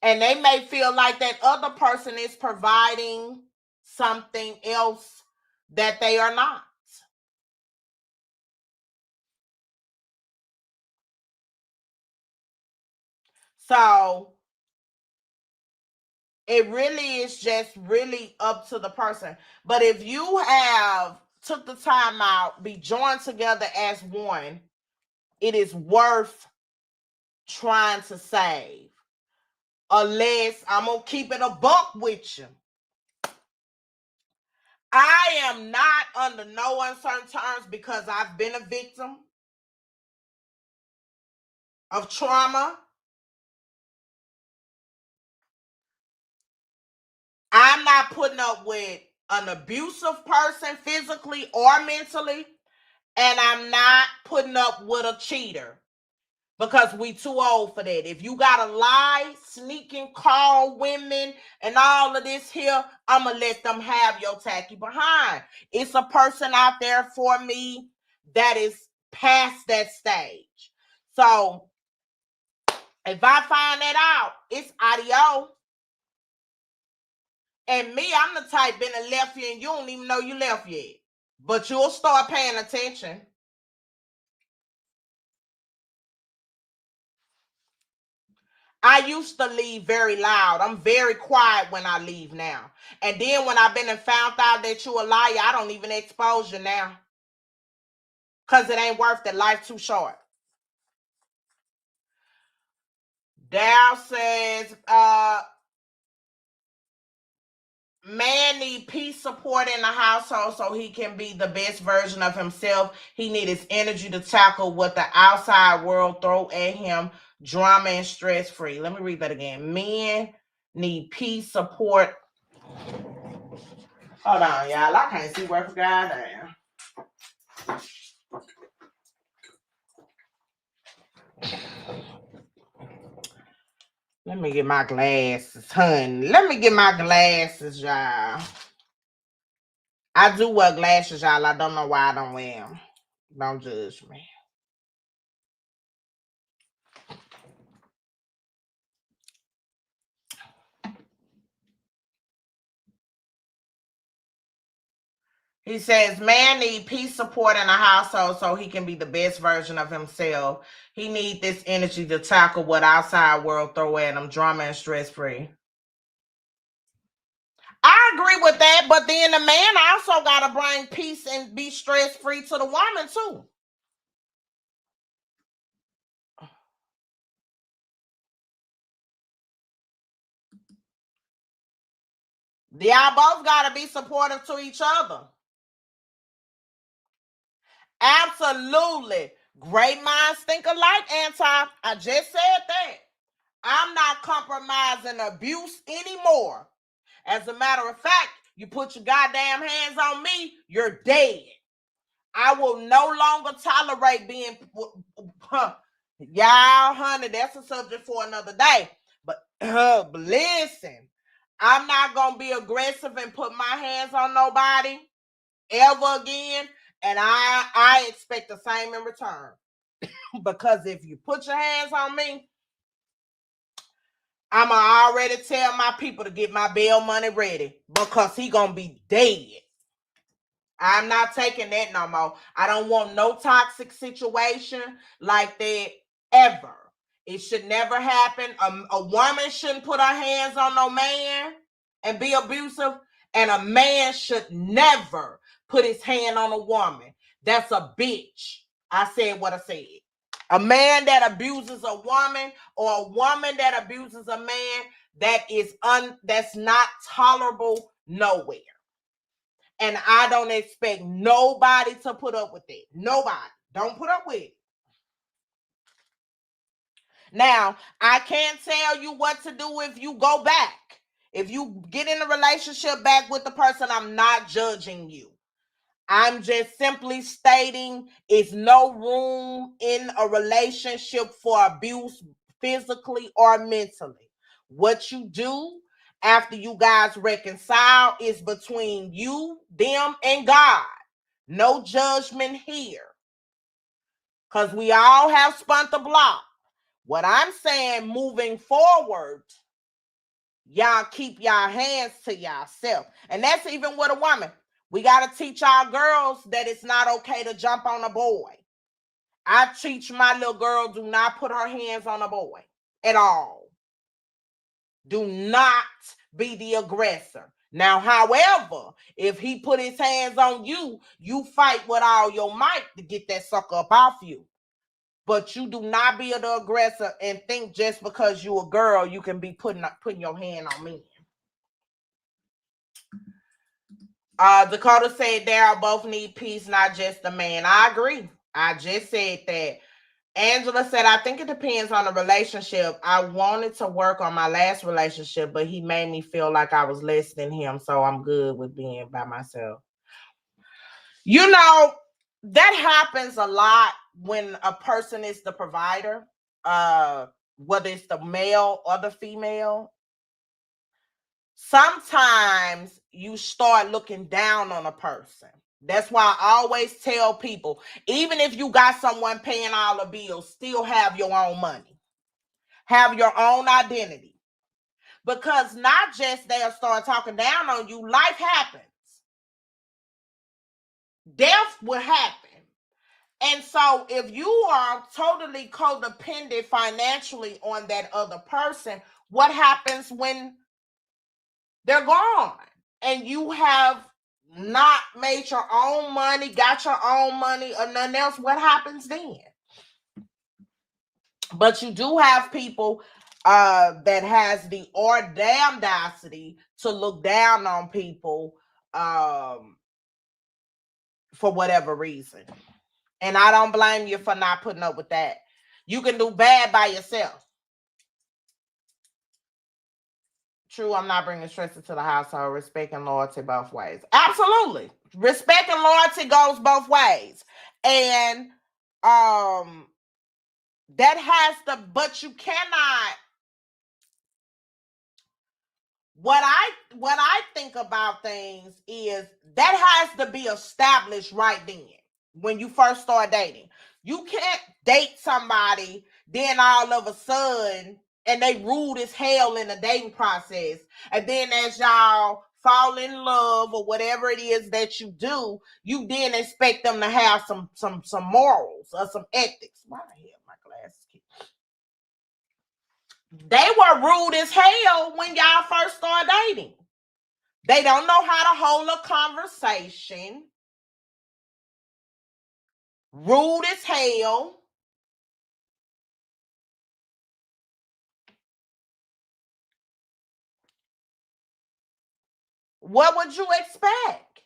and they may feel like that other person is providing something else that they are not. So it really is just really up to the person. But if you have took the time out, be joined together as one, it is worth trying to save. Unless I'm going to keep it a buck with you. I am not under no uncertain terms because I've been a victim of trauma. I'm not putting up with an abusive person physically or mentally. And I'm not putting up with a cheater because we too old for that. If you got to lie, sneak and call women and all of this here, I'm going to let them have your tacky behind. It's a person out there for me that is past that stage. So if I find that out, it's adios. And me, I'm the type been left you and you don't even know you left yet. But you'll start paying attention. I used to leave very loud. I'm very quiet when I leave now. And then when I've been and found out that you a liar, I don't even expose you now. Because it ain't worth it. Life too short. Dow says, man need peace support in the household so he can be the best version of himself. He need his energy to tackle what the outside world throw at him. Drama and stress free. Let me read that again. Men need peace support. Hold on, y'all. I can't see where for goddamn. Let me get my glasses, honey. Let me get my glasses, y'all. I do wear glasses, y'all. I don't know why I don't wear them. Don't judge me. He says, man need peace support in the household so he can be the best version of himself. He need this energy to tackle what outside world throw at him, drama and stress free. I agree with that, but then the man also got to bring peace and be stress free to the woman too. Y'all both got to be supportive to each other. Absolutely. Great minds think alike, I just said that. I'm not compromising abuse anymore. As a matter of fact, you put your goddamn hands on me, you're dead. I will no longer tolerate being... Y'all, honey, that's a subject for another day. But listen, I'm not going to be aggressive and put my hands on nobody ever again. And I expect the same in return. Because if you put your hands on me, I'ma already tell my people to get my bail money ready. Because he gonna be dead. I'm not taking that no more. I don't want no toxic situation like that ever. It should never happen. A woman shouldn't put her hands on no man and be abusive. And a man should never put his hand on a woman. That's a bitch. I said what I said. A man that abuses a woman or a woman that abuses a man, that's not tolerable nowhere. And I don't expect nobody to put up with it. Nobody. Don't put up with it. Now, I can't tell you what to do if you go back. If you get in a relationship back with the person, I'm not judging you. I'm just simply stating it's no room in a relationship for abuse physically or mentally. What you do after you guys reconcile is between you, them, and God. No judgment here. Because we all have spun the block. What I'm saying, moving forward, y'all keep y'all hands to yourself. And that's even with a woman. We got to teach our girls that it's not okay to jump on a boy. I teach my little girl, do not put her hands on a boy at all. Do not be the aggressor. Now, however, if he put his hands on you, you fight with all your might to get that sucker up off you. But you do not be the aggressor and think just because you a girl, you can be putting your hand on me. Dakota said they all both need peace, not just the man. I agree. I just said that. Angela said, I think it depends on the relationship. I wanted to work on my last relationship, but he made me feel like I was less than him. So I'm good with being by myself. You know, that happens a lot when a person is the provider, whether it's the male or the female. Sometimes you start looking down on a person. That's why I always tell people, even if you got someone paying all the bills, still have your own money. Have your own identity. Because not just they'll start talking down on you, life happens. Death will happen. And so if you are totally codependent financially on that other person, what happens when they're gone? And you have not made your own money, got your own money, or nothing else, what happens then? But you do have people that has the audacity to look down on people for whatever reason. And I don't blame you for not putting up with that. You can do bad by yourself. True, I'm not bringing stress into the household. Respect and loyalty both ways. Absolutely. Respect and loyalty goes both ways. And that has to, but you cannot. What I think about things is that has to be established right then when you first start dating. You can't date somebody, then all of a sudden, and they rude as hell in the dating process. And then as y'all fall in love or whatever it is that you do, you then expect them to have some morals or some ethics. Why the hell my glasses keep... They were rude as hell when y'all first started dating. They don't know how to hold a conversation. Rude as hell. What would you expect?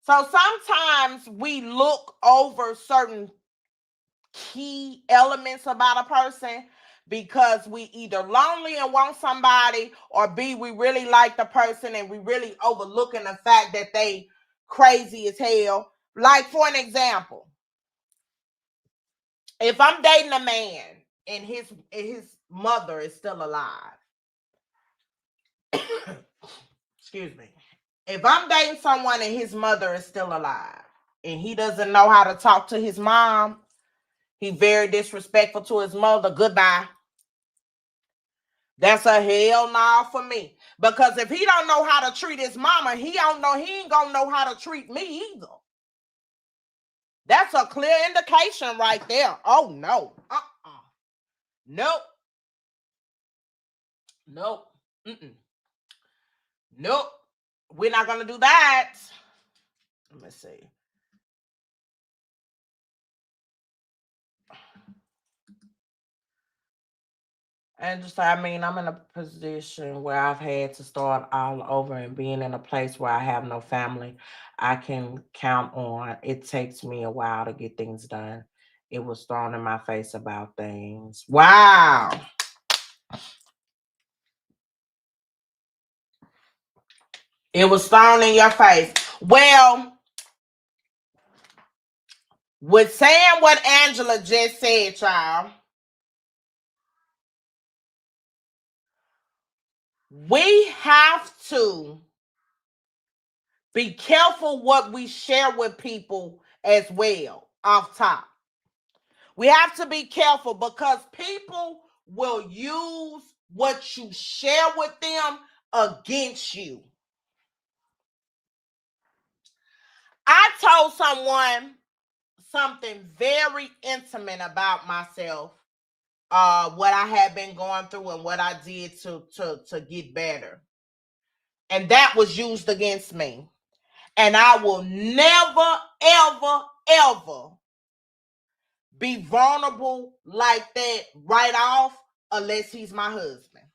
So sometimes we look over certain key elements about a person because we either lonely and want somebody, or B, we really like the person and we really overlooking the fact that they crazy as hell. Like, for an example, if I'm dating a man and his mother is still alive, excuse me. If I'm dating someone and his mother is still alive and he doesn't know how to talk to his mom, he's very disrespectful to his mother, goodbye. That's a hell no for me. Because if he don't know how to treat his mama, he ain't gonna know how to treat me either. That's a clear indication right there. Oh no. Nope. Nope. Mm-mm. Nope. We're not gonna do that. Let me see. And just, I mean, I'm in a position where I've had to start all over, and being in a place where I have no family, I can count on. It takes me a while to get things done. It was thrown in my face about things. Wow. It was thrown in your face. Well, with saying what Angela just said, y'all, we have to be careful what we share with people as well, off top. We have to be careful because people will use what you share with them against you. I told someone something very intimate about myself, what I had been going through and what I did to get better. And that was used against me. And I will never, ever, ever be vulnerable like that right off unless he's my husband.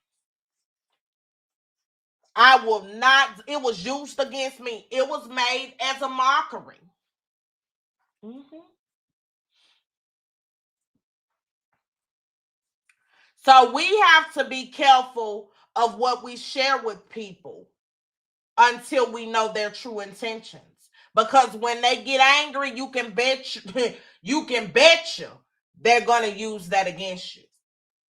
I will not, it was used against me. It was made as a mockery. So we have to be careful of what we share with people until we know their true intentions. Because when they get angry, you can bet you they're going to use that against you.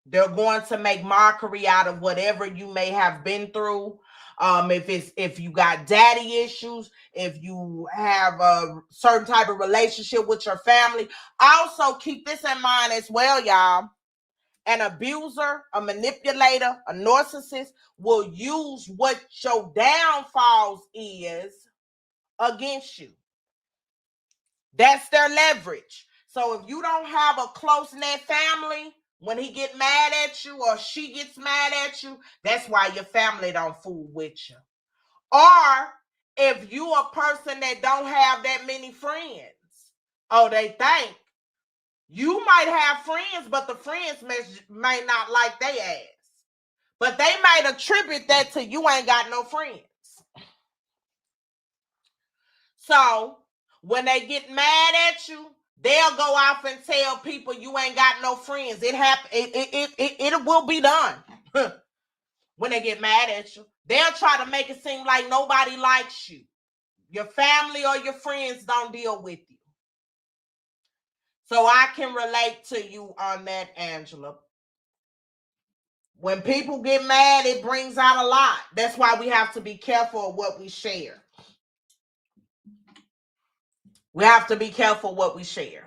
They're going to make mockery out of whatever you may have been through. If you got daddy issues, if you have a certain type of relationship with your family, also keep this in mind as well, y'all. An abuser, a manipulator, a narcissist will use what your downfalls is against you. That's their leverage. So if you don't have a close-knit family, when he get mad at you or she gets mad at you, that's why your family don't fool with you. Or if you a person that don't have that many friends, they think you might have friends, but the friends may not like their ass. But they might attribute that to you ain't got no friends. So when they get mad at you, they'll go off and tell people you ain't got no friends. It will be done. When they get mad at you, they'll try to make it seem like nobody likes you. Your family or your friends don't deal with you. So I can relate to you on that, Angela. When people get mad, it brings out a lot. That's why we have to be careful of what we share. We have to be careful what we share.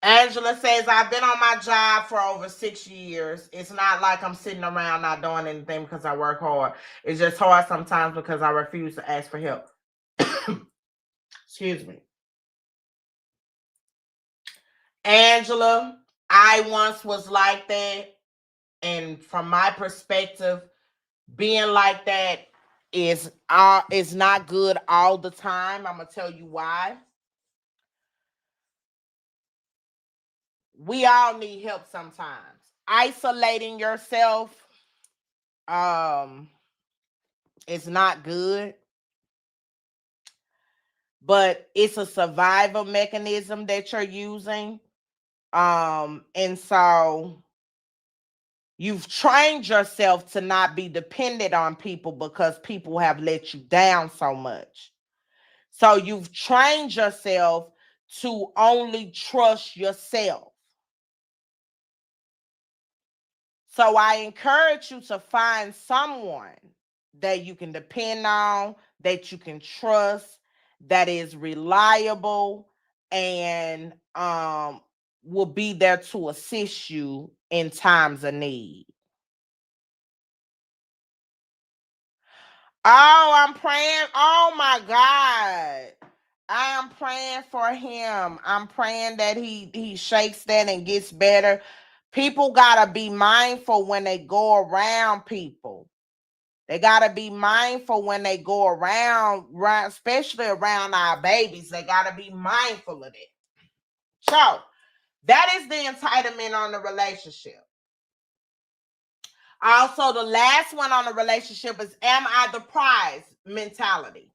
Angela says, I've been on my job for over 6 years. It's not like I'm sitting around not doing anything because I work hard. It's just hard sometimes because I refuse to ask for help. Excuse me. Angela, I once was like that. And from my perspective, being like that is not good all the time. I'm going to tell you why. We all need help sometimes. Isolating yourself is not good. But it's a survival mechanism that you're using. And so you've trained yourself to not be dependent on people because people have let you down so much. So you've trained yourself to only trust yourself. So I encourage you to find someone that you can depend on, that you can trust, that is reliable, and will be there to assist you in times of need. Oh, I'm praying. Oh my God. I am praying for him. I'm praying that he shakes that and gets better. People gotta be mindful when they go around people. They gotta be mindful when they go around, especially around our babies. They gotta be mindful of it. So that is the entitlement on the relationship. Also, the last one on the relationship is, am I the prize mentality?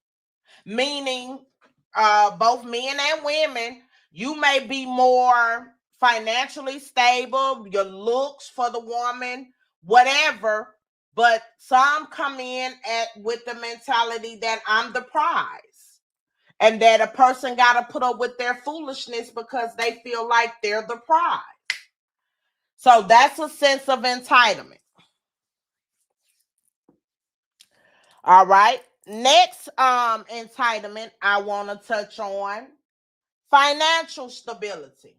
Meaning, both men and women, you may be more financially stable, your looks for the woman, whatever, but some come in with the mentality that I'm the prize, and that a person got to put up with their foolishness because they feel like they're the prize. So that's a sense of entitlement. All right. Next entitlement I want to touch on: financial stability.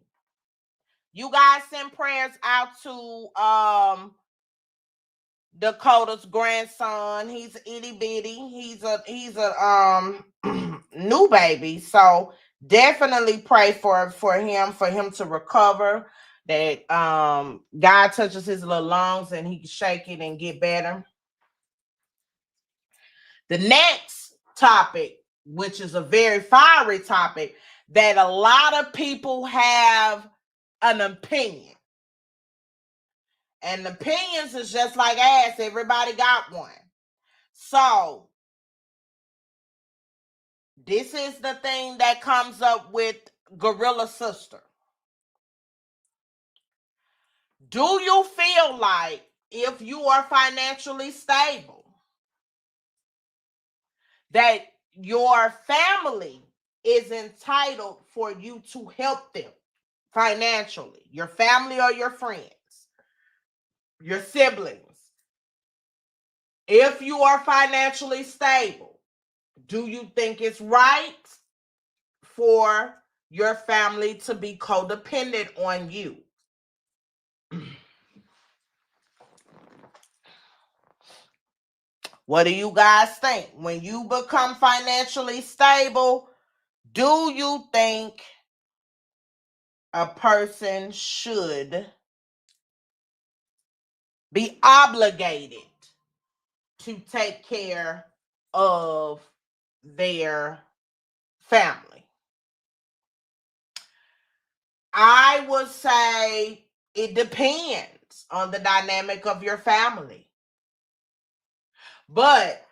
You guys send prayers out to Dakota's grandson. He's itty bitty. He's a new baby. So definitely pray for him to recover. That God touches his little lungs and he can shake it and get better. The next topic, which is a very fiery topic, that a lot of people have an opinion. And opinions is just like ass. Everybody got one. So, this is the thing that comes up with Gorilla Sister. Do you feel like if you are financially stable, that your family is entitled for you to help them financially? Your family or your friends, your siblings. If you are financially stable, do you think it's right for your family to be codependent on you? What do you guys think? When you become financially stable, do you think a person should be obligated to take care of their family? I would say it depends on the dynamic of your family. But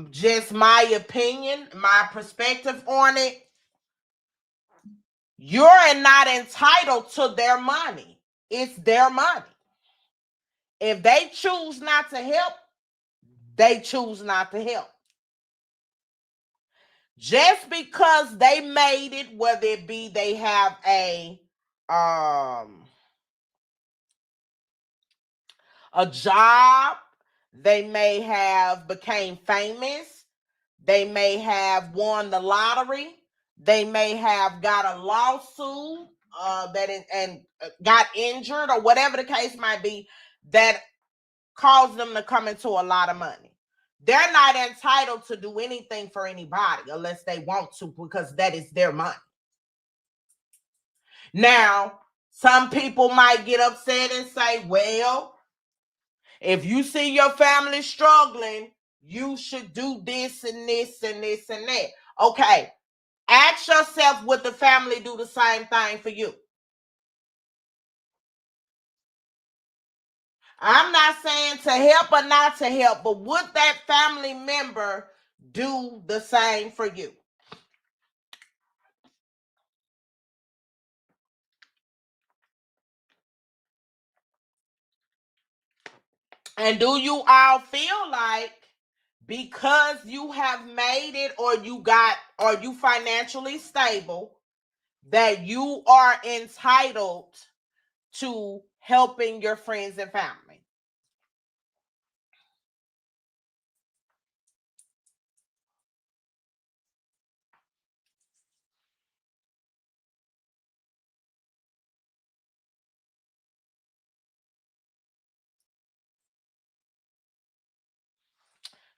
just my opinion, my perspective on it, you're not entitled to their money. It's their money. If they choose not to help, they choose not to help. Just because they made it, whether it be they have a job, they may have became famous, they may have won the lottery, they may have got a lawsuit and got injured, or whatever the case might be, that caused them to come into a lot of money. They're not entitled to do anything for anybody unless they want to, because that is their money. Now, some people might get upset and say, well, if you see your family struggling, you should do this and this and this and that. Okay, ask yourself, would the family do the same thing for you? I'm not saying to help or not to help, but would that family member do the same for you? And do you all feel like because you have made it, or you financially stable, that you are entitled to helping your friends and family?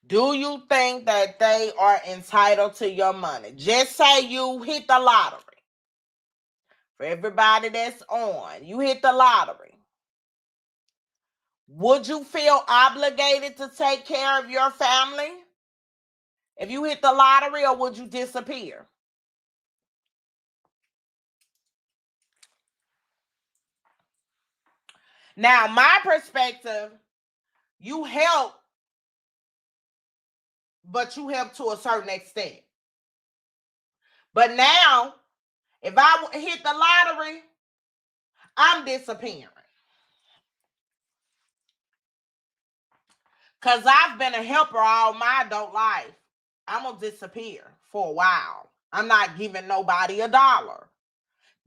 Do you think that they are entitled to your money? Just say you hit the lottery. For everybody that's on, you hit the lottery. Would you feel obligated to take care of your family if you hit the lottery, or would you disappear? Now, my perspective, you help, but you help to a certain extent. But now, if I hit the lottery, I'm disappearing. Because I've been a helper all my adult life. I'm going to disappear for a while. I'm not giving nobody $1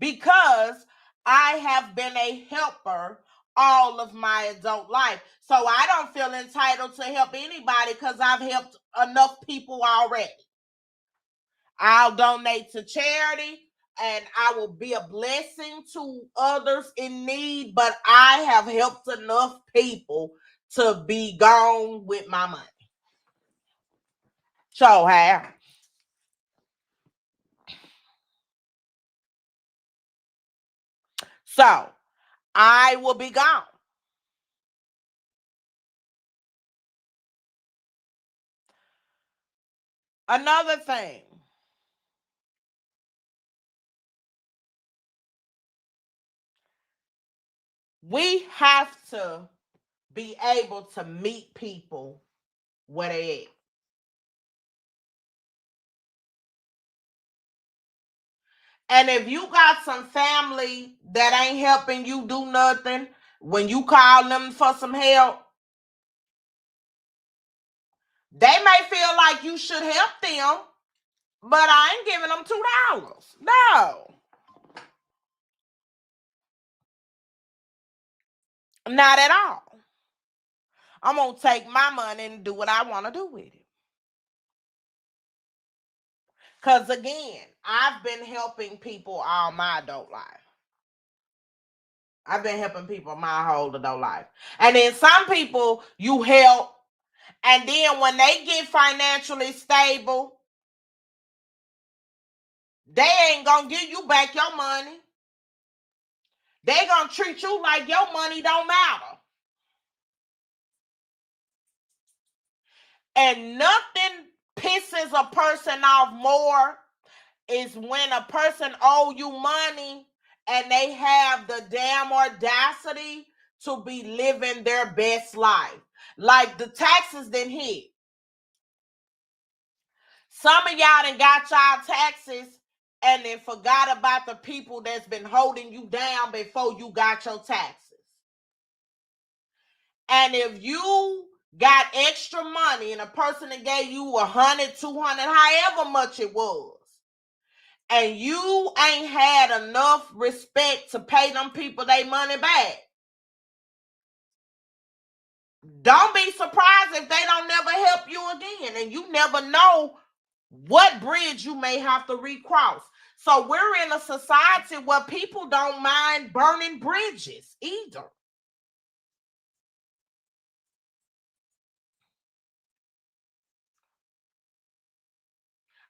because I have been a helper all of my adult life. So I don't feel entitled to help anybody because I've helped enough people already. I'll donate to charity and I will be a blessing to others in need, but I have helped enough people to be gone with my money. So have. So I will be gone. Another thing, we have to be able to meet people where they at. And if you got some family that ain't helping you do nothing, when you call them for some help, they may feel like you should help them, but I ain't giving them $2. No, not at all. I'm going to take my money and do what I want to do with it. Because again, I've been helping people all my adult life. I've been helping people my whole adult life. And then some people you help, and then when they get financially stable, they ain't going to give you back your money. They going to treat you like your money don't matter. And nothing pisses a person off more is when a person owe you money and they have the damn audacity to be living their best life. Like the taxes didn't hit. Some of y'all done got y'all taxes and then forgot about the people that's been holding you down before you got your taxes. And if you got extra money and a person that gave you 100, 200, however much it was, and you ain't had enough respect to pay them people their money back, don't be surprised if they don't never help you again. And you never know what bridge you may have to recross. So we're in a society where people don't mind burning bridges either.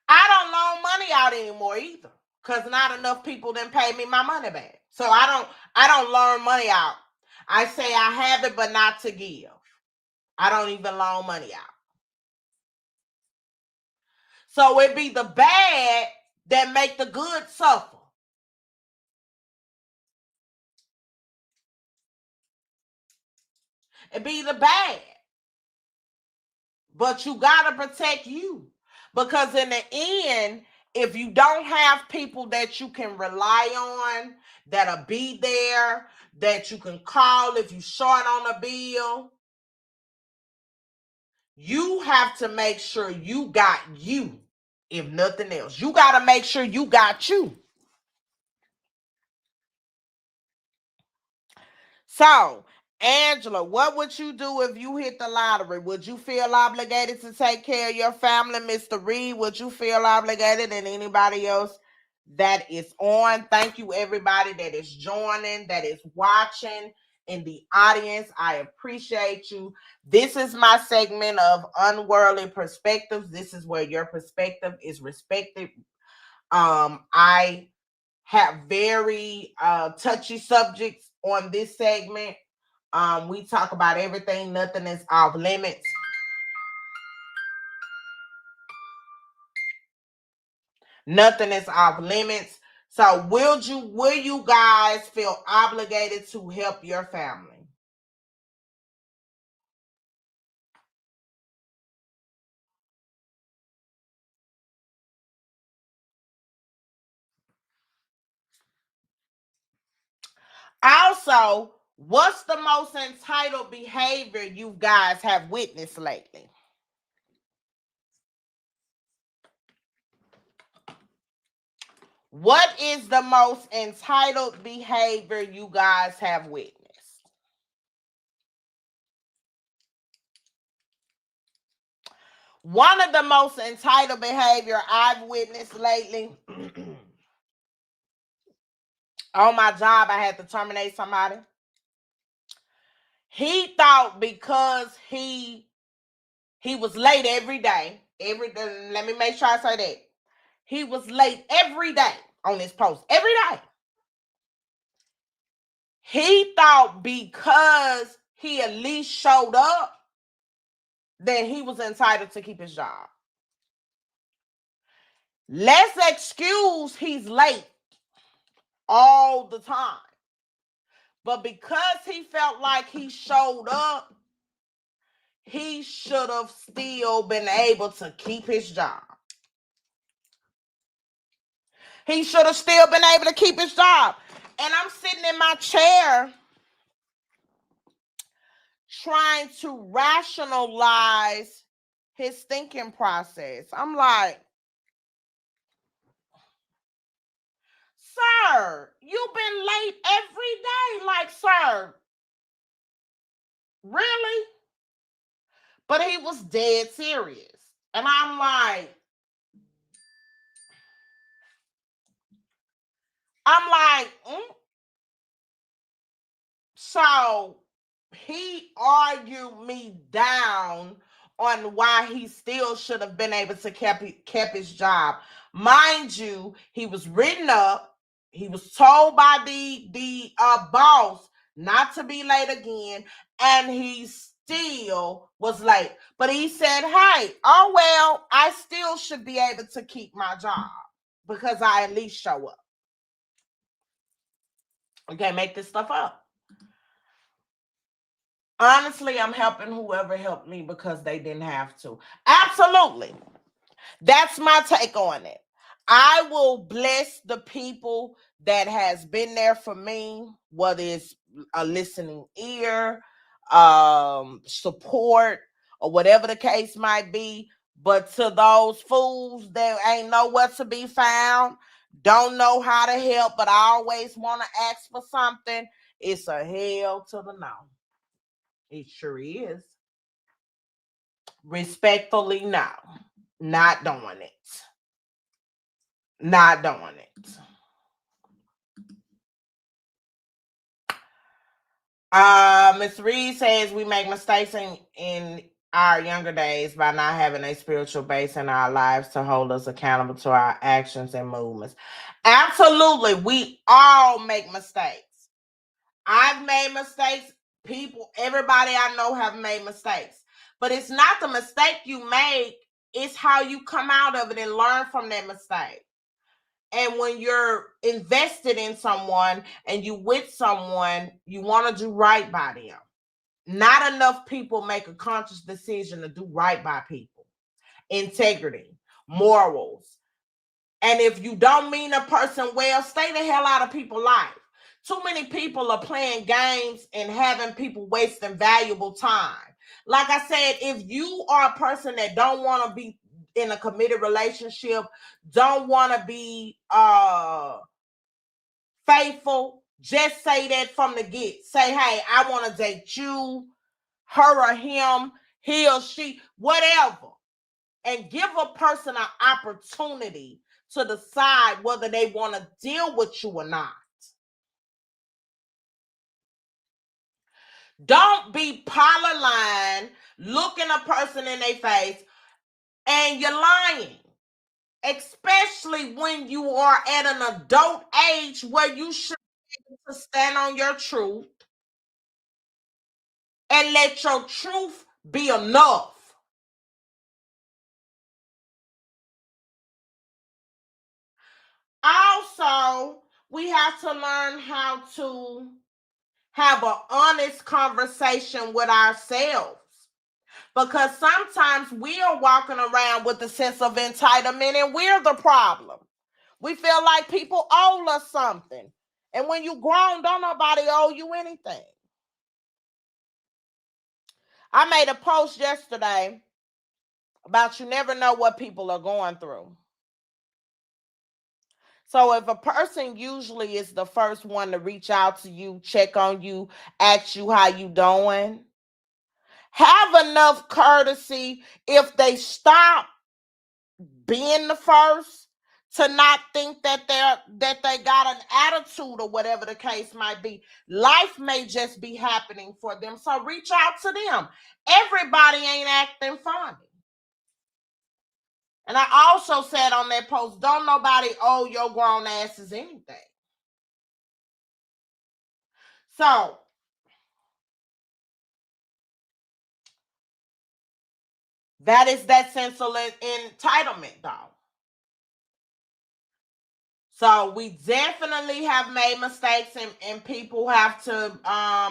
I don't loan money out anymore either, because not enough people didn't pay me my money back. So I don't loan money out. I say I have it, but not to give. I don't even loan money out. So it be the bad that make the good suffer. It be the bad. But you gotta protect you. Because in the end, if you don't have people that you can rely on, that'll be there, that you can call if you short on a bill, you have to make sure you got you, if nothing else. You gotta make sure you got you. So, Angela, what would you do if you hit the lottery? Would you feel obligated to take care of your family? Mr. Reed, would you feel obligated, and anybody else that is on? Thank you, everybody that is joining, that is watching in the audience. I appreciate you. This is my segment of Unworldly Perspectives. This is where your perspective is respected. I have very touchy subjects on this segment. We talk about everything, nothing is off limits. Nothing is off limits. So will you guys feel obligated to help your family? Also, what's the most entitled behavior you guys have witnessed lately? What is the most entitled behavior you guys have witnessed? One of the most entitled behavior I've witnessed lately, on my job, I had to terminate somebody. He thought because he was late every day. Let me make sure I say that. He was late every day on his post. Every day. He thought because he at least showed up, that he was entitled to keep his job. Let's excuse he's late all the time. But because he felt like he showed up, he should have still been able to keep his job. He should have still been able to keep his job. And I'm sitting in my chair trying to rationalize his thinking process. I'm like, sir, you've been late every day. Like, sir, really? But he was dead serious. And I'm like, So he argued me down on why he still should have been able to kept his job. Mind you, he was written up. He was told by the boss not to be late again, and he still was late. But he said, "Hey, oh well, I still should be able to keep my job because I at least show up. We can't make this stuff up." Honestly, I'm helping whoever helped me because they didn't have to. Absolutely. That's my take on it. I will bless the people that has been there for me, whether it's a listening ear, support, or whatever the case might be. But to those fools that ain't nowhere to be found, don't know how to help, but I always want to ask for something, it's a hell to the no. It sure is. Respectfully, no. Not doing it. Not doing it. Miss Reed says we make mistakes in our younger days by not having a spiritual base in our lives to hold us accountable to our actions and movements. Absolutely. We all make mistakes. I've made mistakes. People, everybody I know have made mistakes. But it's not the mistake you make, it's how you come out of it and learn from that mistake. And when you're invested in someone and you with someone, you want to do right by them. Not enough people make a conscious decision to do right by people. Integrity, morals. And if you don't mean a person well, stay the hell out of people's life. Too many people are playing games and having people wasting valuable time. Like I said, if you are a person that don't want to be in a committed relationship, don't want to be faithful, just say that from the get. Say, hey, I want to date you, her or him, he or she, whatever. And give a person an opportunity to decide whether they want to deal with you or not. Don't be polyline, looking a person in their face, and you're lying. Especially when you are at an adult age where you should be able to stand on your truth and let your truth be enough. Also, we have to learn how to have an honest conversation with ourselves. Because sometimes we are walking around with a sense of entitlement and we're the problem. We feel like people owe us something. And when you grown, don't nobody owe you anything. I made a post yesterday about you never know what people are going through. So if a person usually is the first one to reach out to you, check on you, ask you how you doing, have enough courtesy if they stop being the first to not think that they got an attitude or whatever the case might be. Life may just be happening for them. So reach out to them. Everybody ain't acting funny. And I also said on that post, don't nobody owe your grown asses anything. So that is that sense of entitlement, though. So we definitely have made mistakes, and people have to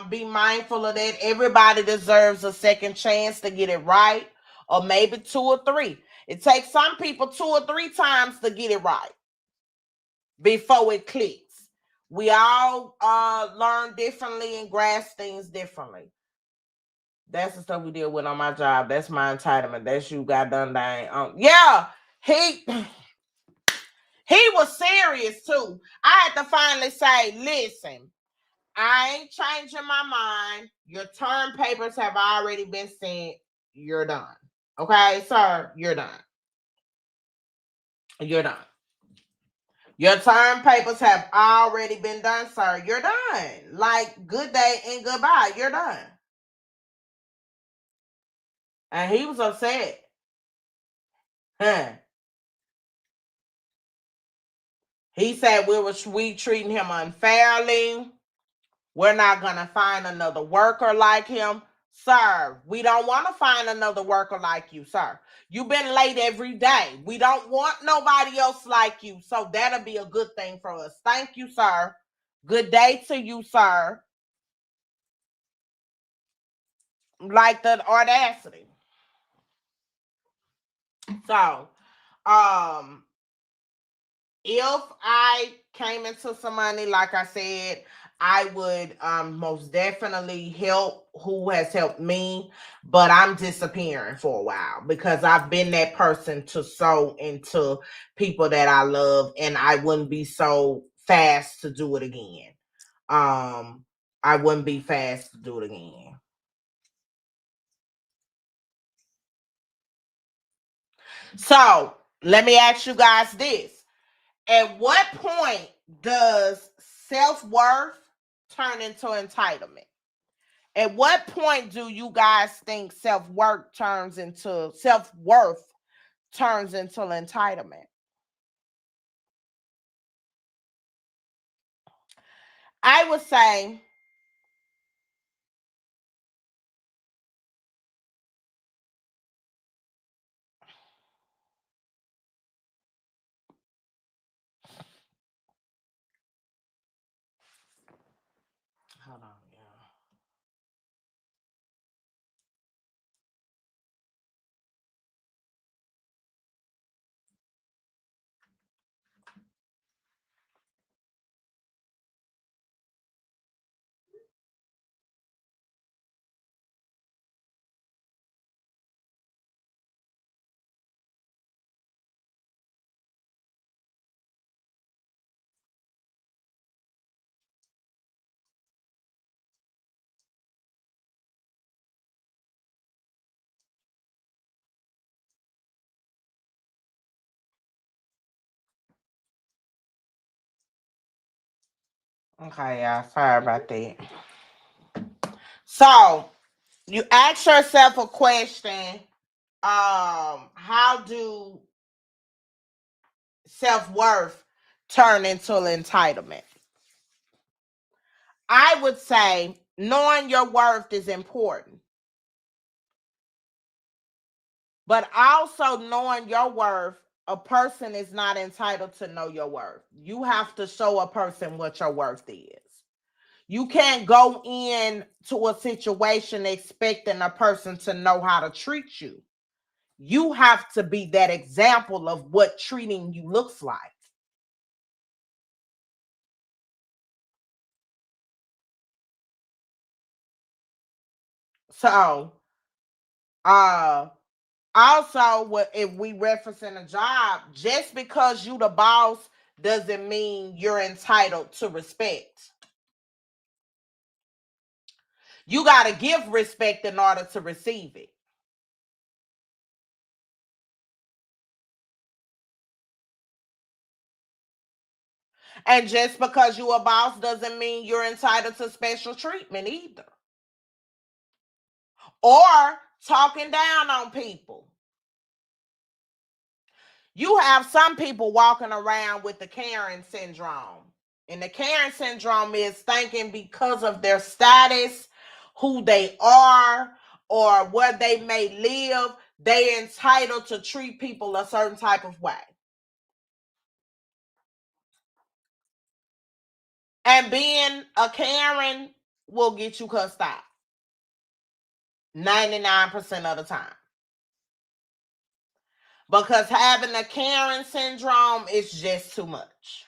be mindful of that. Everybody deserves a second chance to get it right, or maybe 2 or 3. It takes some people 2 or 3 times to get it right before it clicks. We all learn differently and grasp things differently. That's the stuff we deal with on my job. That's my entitlement. That's you got done dang. Yeah, he was serious too. I had to finally say, listen, I ain't changing my mind. Your term papers have already been sent. You're done. Okay, sir, you're done. You're done. Your term papers have already been done, sir. You're done. Like, good day and goodbye. You're done. And he was upset. Huh. He said we treating him unfairly. We're not going to find another worker like him. Sir, we don't want to find another worker like you, sir. You've been late every day. We don't want nobody else like you. So that'll be a good thing for us. Thank you, sir. Good day to you, sir. Like the audacity. So, if I came into some money, like I said, I would most definitely help who has helped me, but I'm disappearing for a while because I've been that person to sow into people that I love, and I wouldn't be so fast to do it again. I wouldn't be fast to do it again. So let me ask you guys this. At what point does self-worth turn into entitlement? At what point do you guys think self-worth turns into entitlement? I would say hold on, yeah. Okay, yeah, sorry about that. So you ask yourself a question. How do self-worth turn into entitlement? I would say knowing your worth is important, but also knowing your worth, a person is not entitled to know your worth. You have to show a person what your worth is. You can't go in to a situation expecting a person to know how to treat you. You have to be that example of what treating you looks like. So, uh, also, if we referencing a job, just because you the boss doesn't mean you're entitled to respect. You got to give respect in order to receive it. And just because you a boss doesn't mean you're entitled to special treatment either. Or talking down on people. You have some people walking around with the Karen syndrome. And the Karen syndrome is thinking because of their status, who they are, or where they may live, they're entitled to treat people a certain type of way. And being a Karen will get you cussed out 99% of the time. Because having a Karen syndrome is just too much.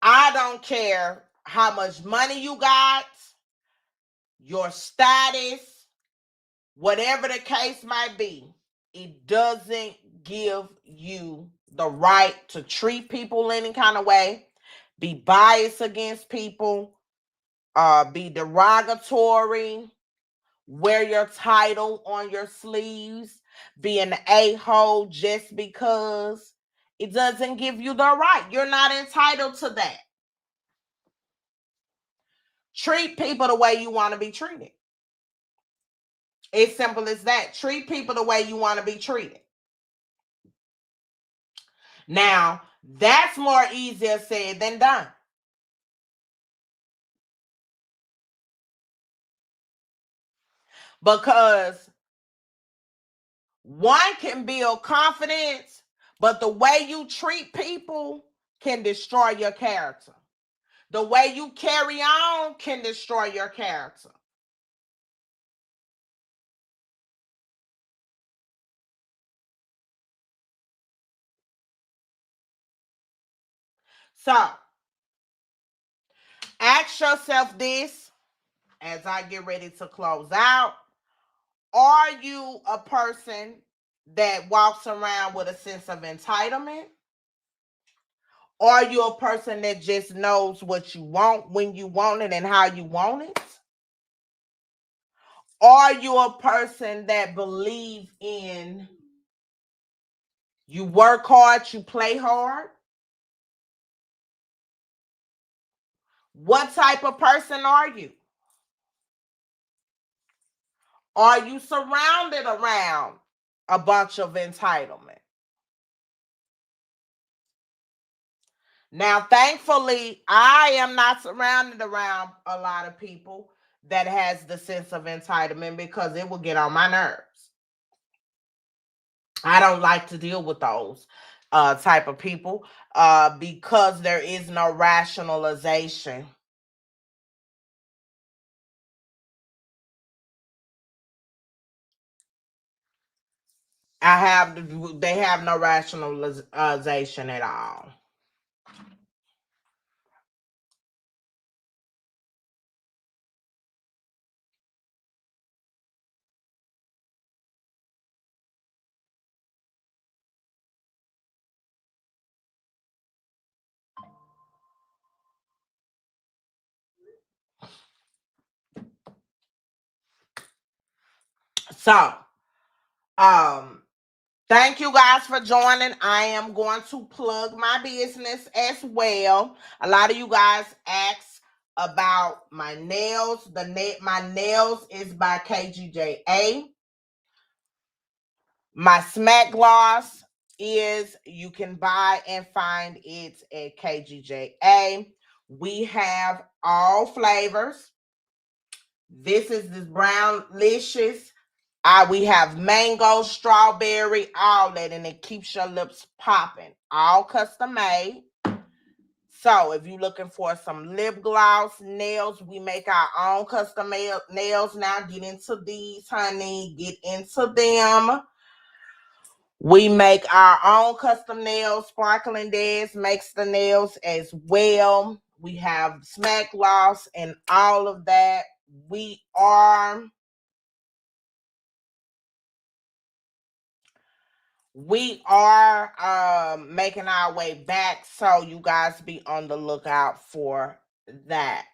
I don't care how much money you got, your status, whatever the case might be. It doesn't give you the right to treat people any kind of way, be biased against people, be derogatory, wear your title on your sleeves, be an a-hole just because. It doesn't give you the right. You're not entitled to that. Treat people the way you want to be treated. It's simple as that. Treat people the way you want to be treated. Now, that's more easier said than done. Because one can build confidence, but the way you treat people can destroy your character. The way you carry on can destroy your character. So, ask yourself this as I get ready to close out. Are you a person that walks around with a sense of entitlement? Are you a person that just knows what you want, when you want it, and how you want it? Are you a person that believes in you work hard, you play hard? What type of person are you? Are you surrounded around a bunch of entitlement? Now, thankfully, I am not surrounded around a lot of people that has the sense of entitlement because it will get on my nerves. I don't like to deal with those type of people because there is no rationalization. They have no rationalization at all. So, thank you guys for joining. I am going to plug my business as well. A lot of you guys asked about my nails. My nails is by KGJA. My smack gloss is you can buy and find it at KGJA. We have all flavors. This is this brown licious. We have mango, strawberry, all that, and it keeps your lips popping. All custom made. So if you're looking for some lip gloss, nails, we make our own custom nails now. Get into these, honey. Get into them. We make our own custom nails. Sparkling Days makes the nails as well. We have smack gloss and all of that. We are making our way back, so you guys be on the lookout for that.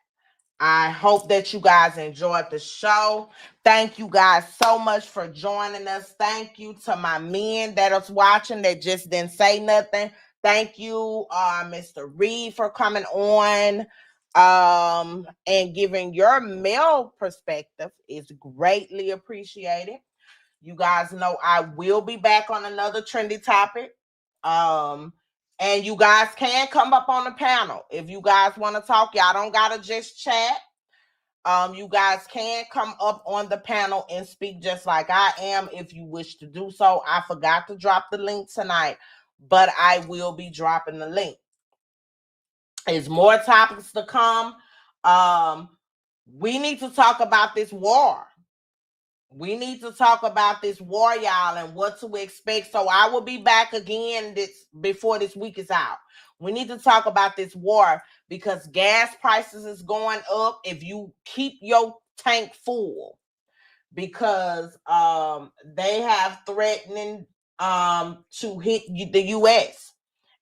I hope that you guys enjoyed the show. Thank you guys so much for joining us. Thank you to my men that is watching that just didn't say nothing. Thank you, Mr. Reed, for coming on and giving your male perspective. Is greatly appreciated. You guys know I will be back on another trendy topic. And you guys can come up on the panel. If you guys want to talk, y'all don't gotta just chat. You guys can come up on the panel and speak just like I am if you wish to do so. I forgot to drop the link tonight but I will be dropping the link. There's more topics to come. We need to talk about this war. We need to talk about this war, y'all, and what to expect. So I will be back again before this week is out. We need to talk about this war because gas prices is going up if you keep your tank full, because they have threatening to hit the U.S.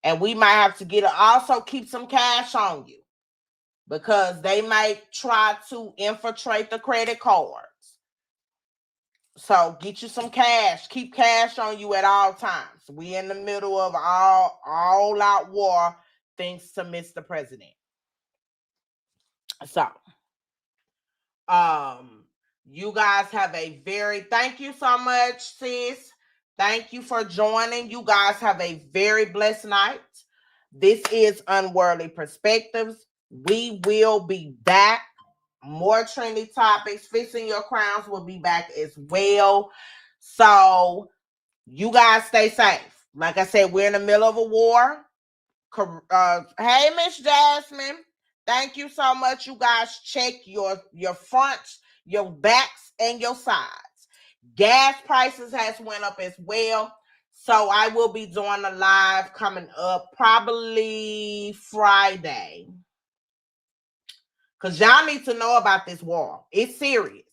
and we might have to also keep some cash on you because they might try to infiltrate the credit cards. So get you some cash. Keep cash on you at all times. We in the middle of all out war thanks to Mr. President. So, you guys have thank you so much, sis. Thank you for joining. You guys have a very blessed night. This is Unworldly Perspectives. We will be back. More trendy topics. Fixing Your Crowns will be back as well. So you guys stay safe. Like I said, we're in the middle of a war. Hey, Miss Jasmine. Thank you so much. You guys check your fronts, your backs, and your sides. Gas prices has went up as well. So I will be doing a live coming up probably Friday. Because y'all need to know about this war. It's serious.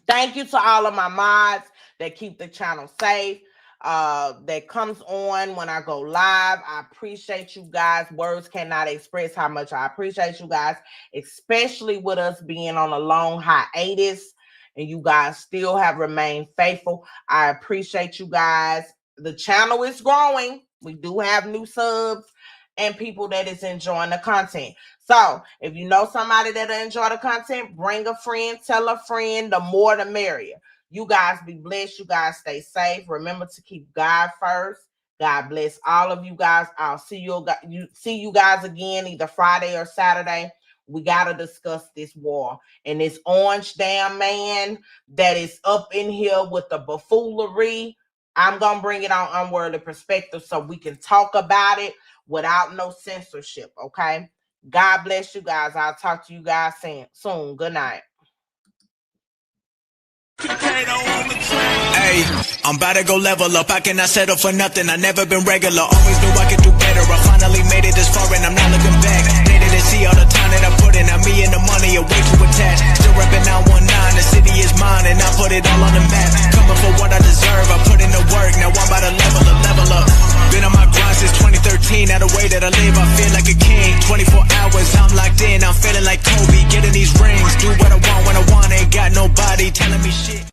Thank you to all of my mods that keep the channel safe. That comes on when I go live. I appreciate you guys. Words cannot express how much I appreciate you guys, especially with us being on a long hiatus and you guys still have remained faithful. I appreciate you guys. The channel is growing. We do have new subs and people that is enjoying the content. So if you know somebody that enjoy the content, bring a friend, tell a friend, the more the merrier. You guys be blessed. You guys stay safe. Remember to keep God first. God bless all of you guys. I'll see you guys again either Friday or Saturday. We got to discuss this war. And this orange damn man that is up in here with the buffoonery, I'm going to bring it on Unworldly Perspective so we can talk about it without no censorship, okay? God bless you guys. I'll talk to you guys soon. Good night.
Hey, I'm about to go level up. I cannot settle for nothing. I never been regular. Always knew I could do better. I finally made it this far and I'm not looking back. Needed to see all the time that I put in. Now me and the money are way too attached. Still repping 919. The city is mine and I put it all on the map. Coming for what I deserve. I put in the work. Now I'm about to level up. Been on my grind since 2013. Now the way that I live, I feel like a king. 24 hours, I'm locked in. I'm feeling like Kobe. Getting these rings. Do what I want when I want. Ain't got nobody telling me shit.